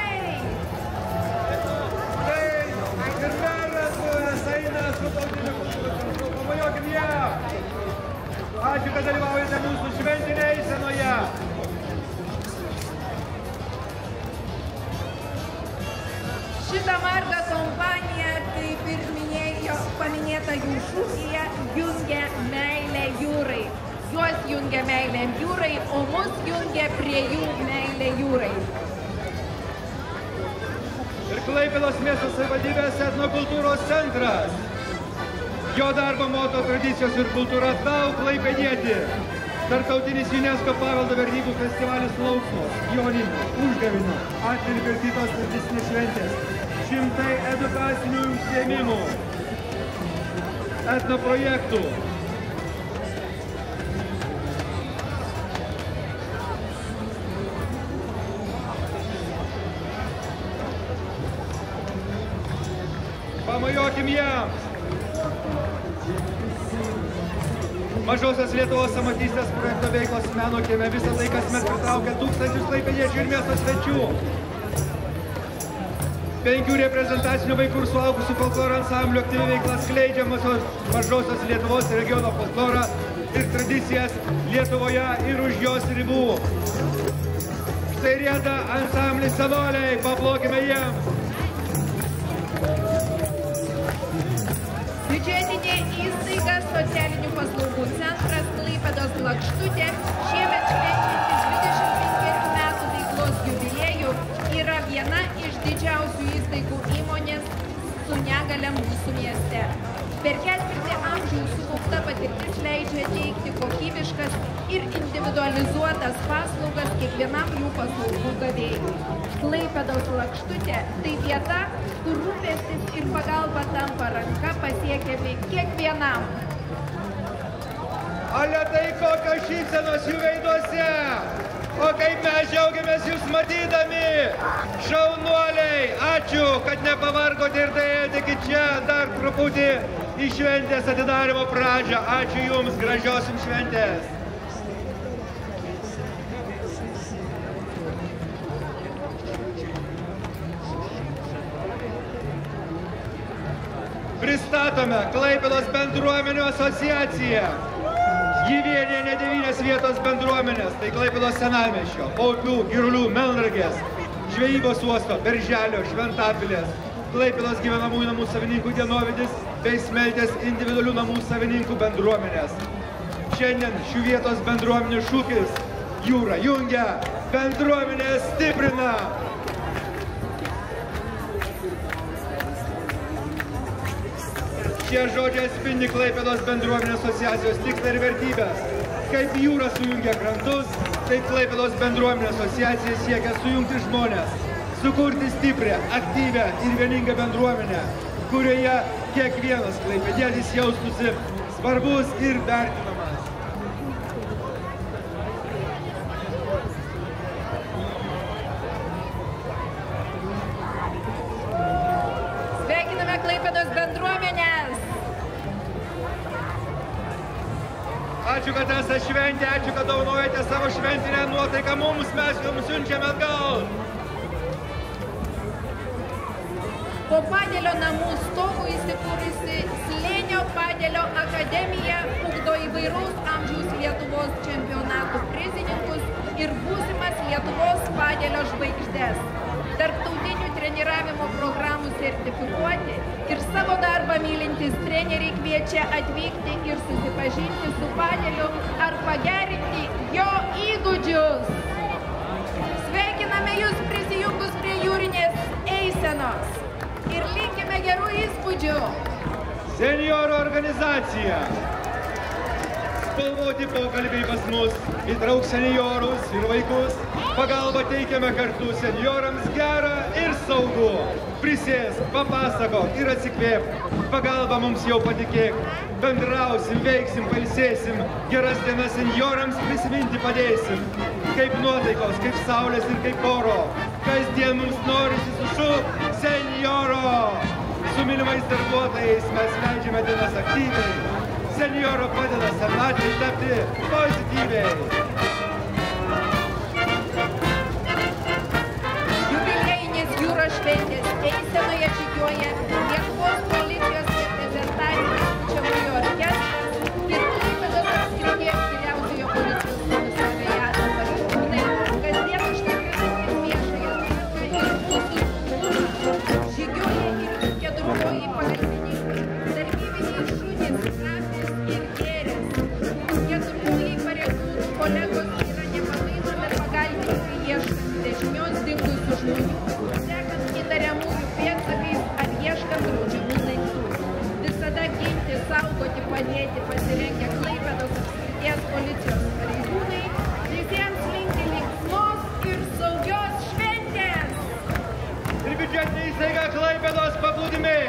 Ir meras eina su tautiniu kultūrų centru. Pamojokim jam. Ačiū, kad dalyvaujate mūsų šventinėje eisenoje. Šitą margą kompaniją, kaip ir paminėta jų šūkyje, jungia meilė jūrai. Juos jungia meilė jūrai, o mus jungia prie jų meilė jūrai. Ir Klaipėdos miesto savivaldybės etnokultūros centras. Jo darbo moto tradicijos ir kultūra tau klaipėdieti. Tarptautinis UNESCO paveldo vertybių festivalis Lauksmos, Joninių, Užgavėnių, Atvirkio ir kitos tradicinės šventės. 100 edukacinių užsiėmimų, etnoprojektų. Pamojokim jiems. Mažosios Lietuvos amatystės projekto veiklos meno kieme visą tai kasmet pritraukia tūkstančius klaipėdiečių ir miesto svečių. 5 reprezentacinių vaikų ir suaugusių folkloro ansamblių aktyvi veikla skleidžia Mažosios Lietuvos regiono folklorą ir tradicijas Lietuvoje ir už jos ribų. Štai rieda ansamblis Senoliai, paplokime jiems. Biudžetinė įstaiga socialinių paslaugų centras Klaipėdos Lakštutė šiemet švenčiantis 25 metų veiklos jubiliejų yra viena iš didžiausių įstaigų įmonės su negale mūsų mieste. Per ketvirtį amžiaus sukaupta patirtis leidžia teikti kokybiškas ir individualizuotas paslaugas kiekvienam jų paslaugų gavėjui. Klaipėdos Lakštutė tai vieta, kur rūpestis ir pagalba tampa ranka pasiekiami kiekvienam. Ale tai kokios šypsenos jų veiduose! O kaip mes džiaugiamės jūs matydami! Šaunuoliai, ačiū, kad nepavargote ir daėjote iki čia dar truputį į šventės atidarimo pradžią. Ačiū jums, gražios jums šventės! Pristatome Klaipėdos bendruomenių asociaciją. Ji vienija ne 9 vietos bendruomenės, tai Klaipėdos Senamiesčio, Paupių, Girulių, Melnragės, Žvejybos uosto, Berželio, Šventapilės, Klaipėdos gyvenamųjų namų savininkų dienovidis bei Smeltės individualių namų savininkų bendruomenės. Šiandien šių vietos bendruomenių šūkis Jūra jungia, bendruomenė stiprina. Šie žodžiai atspindi Klaipėdos bendruomenės asociacijos tikslą ir vertybės. Kaip jūra sujungia krantus, taip Klaipėdos bendruomenės asociacija siekia sujungti žmonės, sukurti stiprią, aktyvią ir vieningą bendruomenę, kurioje kiekvienas klaipėdietis jaustųsi svarbus ir vertinamas. Sveikiname Klaipėdos bendruomenės! Ačiū, kad esate šventė, ačiū, kad dovanojate savo šventinę nuotaiką mums, mes jums siunčiame atgal. Po Padėlio namų stogu įsikūrusi Slėnio Padėlio akademija ugdo įvairaus amžiaus Lietuvos čempionatų prizininkus ir būsimas Lietuvos Padėlio žvaigždes. Tarptautinių treniravimo programų sertifikuoti ir savo darbą mylintys treneriai kviečia atvykti ir susipažinti su Padėliu ar pagerinti jo įgūdžius. Sveikiname jūs prisijungus prie jūrinės eisenos ir linkime gerų įspūdžių. Senjorų organizacija. Spalvoti pokalbiai pas mus, įtrauk senjorus ir vaikus. Pagalbą teikiame kartu senjorams gerą ir saugų. Prisėsk, papasakok ir atsikvėp. Pagalbą mums jau patikėk. Bendrausim, veiksim, pailsėsim. Geras dienas senjorams prisiminti padėsim. Kaip nuotaikos, kaip saulės ir kaip oro. Kasdien mums norisi sušūk senjoro. Su mylimais darbuotojais mes leidžiame dienas aktyviai. Senjoro padeda senatvei tapti pozityviai. Jubiliejinės jūros šventės eisenoje žygiuoja Lietuvos policijos reprezentacijos pučiamųjų orkestras ir Klaipėdos apskrities vyriausiojo policijos komisariato pareigūnai, kasdien užtikrinantys viešąją tvarką ir mūsų saugumą. Žygiuoja ir keturkojai pagalbininkai, sargybiniai šunys, Rafis ir Gėris. Keturkojai pareigūnų kolegos yra nepamainomi pagalbininkai ieškant dešinios dingusių žmonių, sekant įtariamųjų pėdsakais ar ieškant draudžiamų daiktų. Visada ginti, saugoti, padėti pasirengę Klaipėdos apskrities policijos pareigūnai. Visiems linki linksmos ir saugios šventės! Ir biudžetinė įstaiga Klaipėdos paplūdimiai.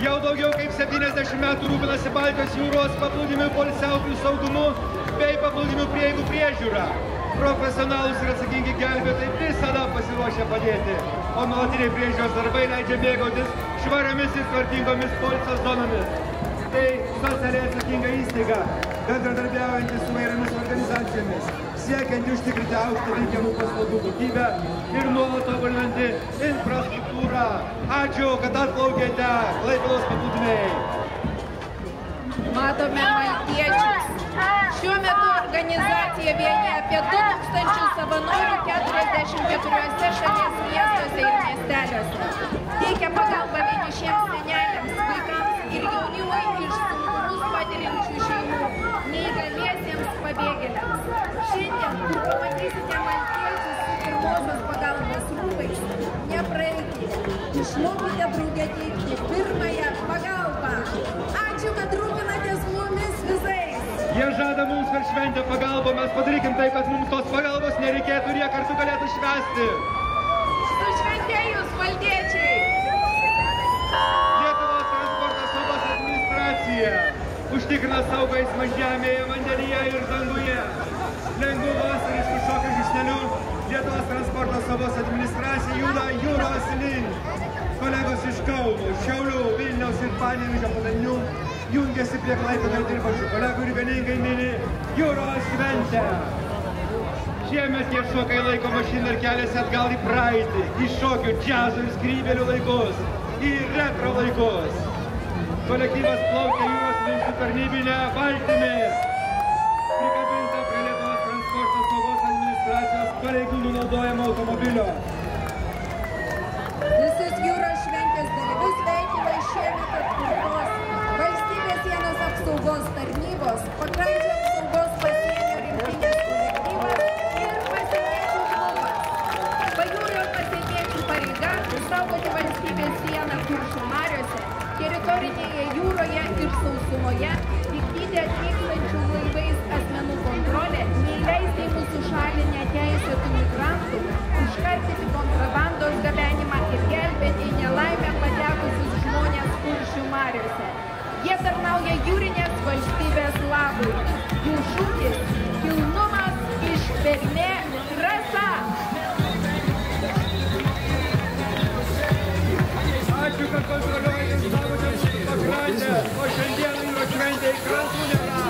Jau daugiau kaip 70 metų rūpinasi Baltijos jūros paplūdimių poilsiautojų saugumu bei paplūdimių prieigų priežiūra. Profesionalūs ir atsakingi gelbėtojai visada pasiruošę padėti, o nuolatiniai priežiūros darbai leidžia mėgautis švariomis ir tvarkingomis poilsio zonomis. Tai socialiai atsakinga įstaiga, bendradarbiaujanti su įvairiomis organizacijomis, siekianti užtikrinti aukštą veikiamų paslaugų kokybę ir nuolat tobulinanti infrastruktūrą. Ačiū, kad atplaukėte, Klaipėdos paplūdimiai. Matome maltiečius. Šiuo metu organizacija vienija apie 2000 savanorių 44 šalies miestuose ir miesteliuose. Teikia pagalbą vienišiems seneliams, vaikams ir jaunimui iš sunkumus patiriančių šeimų. Šiandien, kur pamatysite maltiečius su pirmosios pagalbos rūbais, nepraeikite. Išmokite drauge teikti pirmąją pagalbą. Ačiū, kad rūpinatės mumis visais. Jie žada mums per šventę pagalbą, mes padarykim taip, kad mums tos pagalbos nereikėtų ir jie kartu galėtų švęsti. Sušventėjus, maldiečiai! Lietuvos transporto saugos administracija užtikrina saugą eismą žemėje, vandenyje ir danguje. Lengvų vasariškų šokių žingsnelių Lietuvos transporto saugos administracija juda jūros link. Kolegos iš Kauno, Šiaulių, Vilniaus ir Panevėžio padalinių jungiasi prie Klaipėdoje dirbančių kolegų ir vieningai mini jūros šventę. Šiemet tie šokai laiko mašiną ir keliasi atgal į praeitį, į šokių, džiazo ir skrybėlių laikus, į retro laikus. Kolektyvas plaukia jūros link su tarnybinė valtimi, prikabinta prie Lietuvos transporto saugos administracijos pareigūnų naudojamo automobilio. Visus jūros šventės dalyvius sveikina šiemet atkurtos valstybės sienos apsaugos tarnybos, pakrančių apsaugos pasienio rinktinės kolektyvas ir pasieniečių klubas. Pajūrio pasieniečių pareiga saugoti valstybės sieną Kuršių mariose, teritorinėje jūroje ir sausumoje, vykdyti atvykstančių laivais asmenų kontrolę, neįleisti į mūsų šalį neteisėtų migrantų, užkardyti kontrabandos gabenimą ir gelbėti į nelaimę patekusius žmonės Kuršių mariose. Jie tarnauja jūrinės valstybės labui. Jų šūkis – kilnumas, ištvermė, drąsa. Ačiū, kad kontroliuojate saugote pakrantę, o šiandieną jūros šventė į krantų nėra.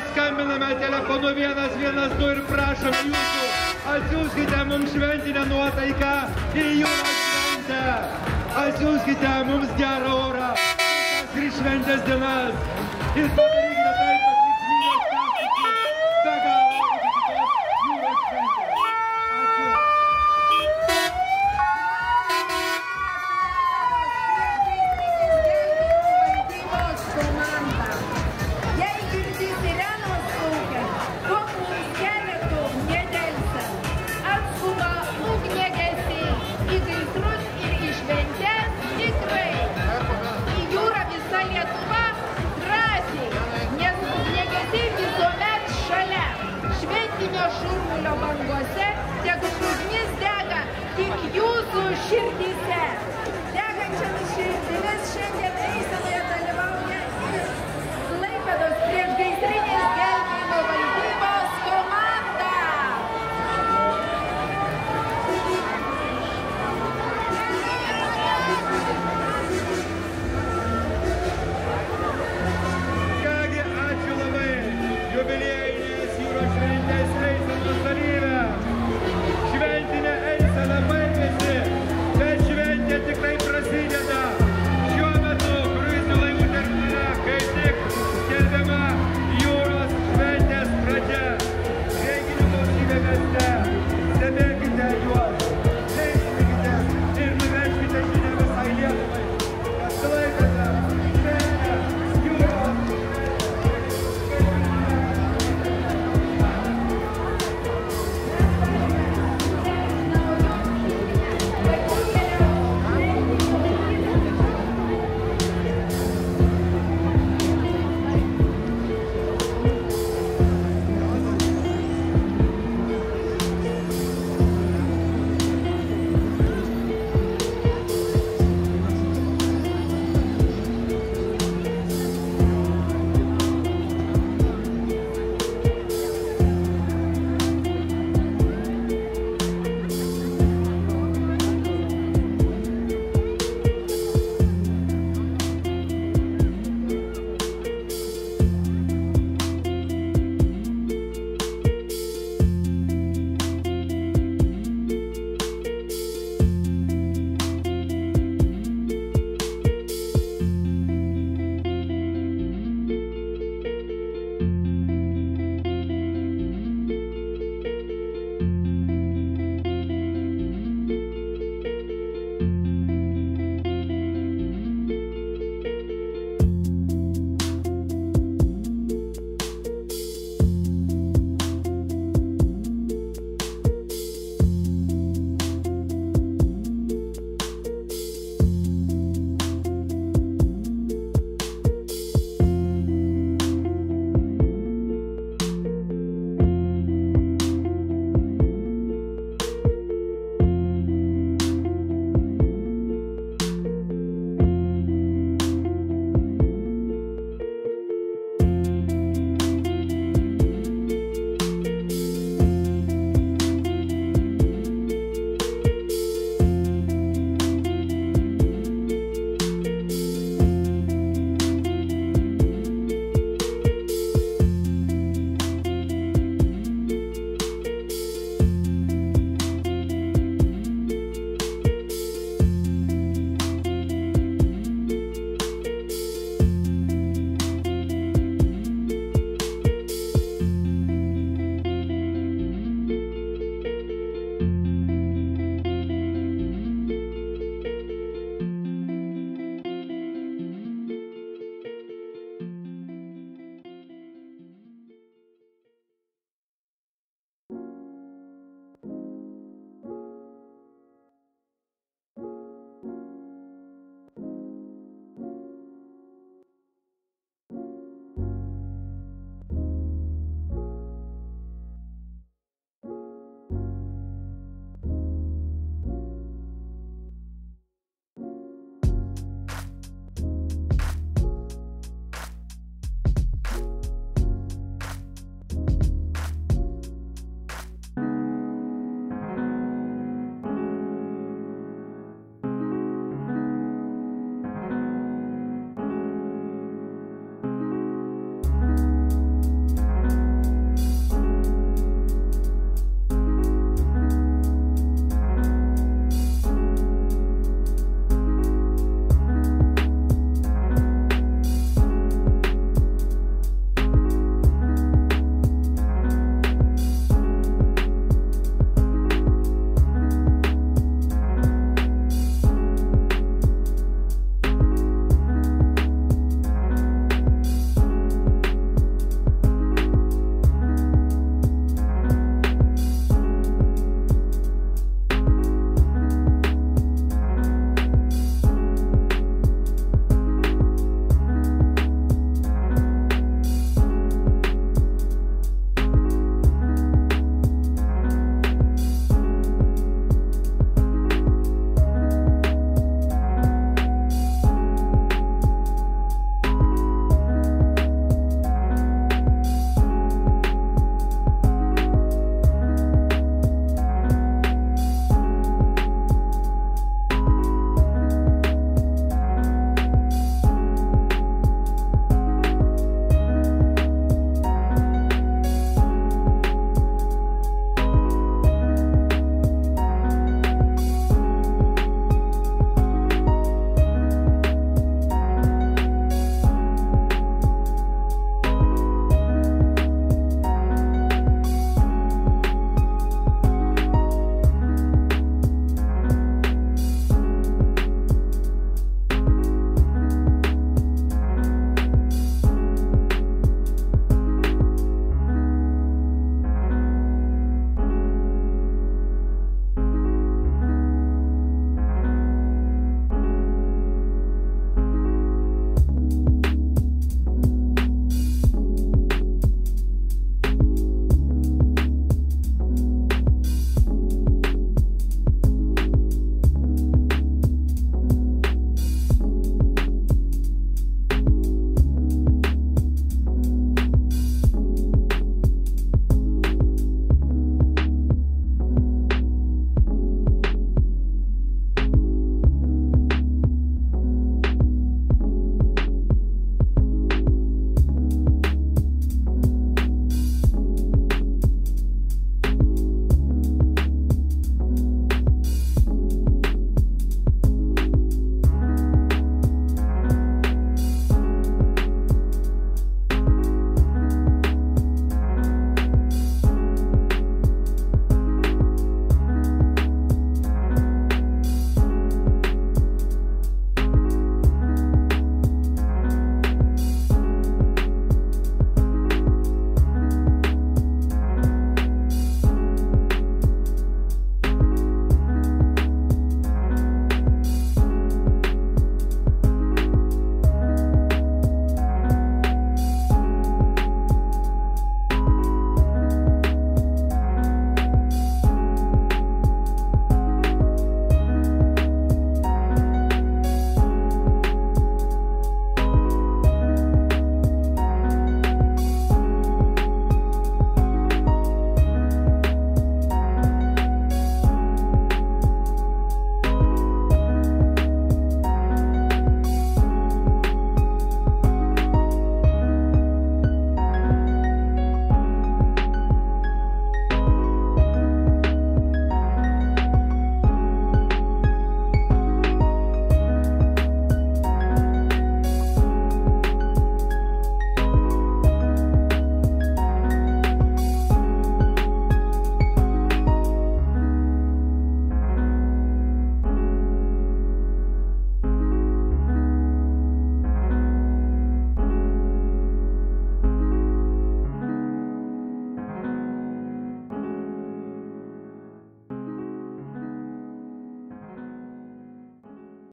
Skambiname telefonu 112 ir prašome jūsų, atsiųskite mums šventinę nuotaiką į jūros šventę. Atsiųskite mums gerą orą, visas šventės dienas ir padarykite taip, kad liksminės tęstųsi be galo iki kitos jūros šventės. Ačiū. Šurmulio bangose, tegu ugnis dega tik jūsų širdyse. Degančiamis širdimis šiandien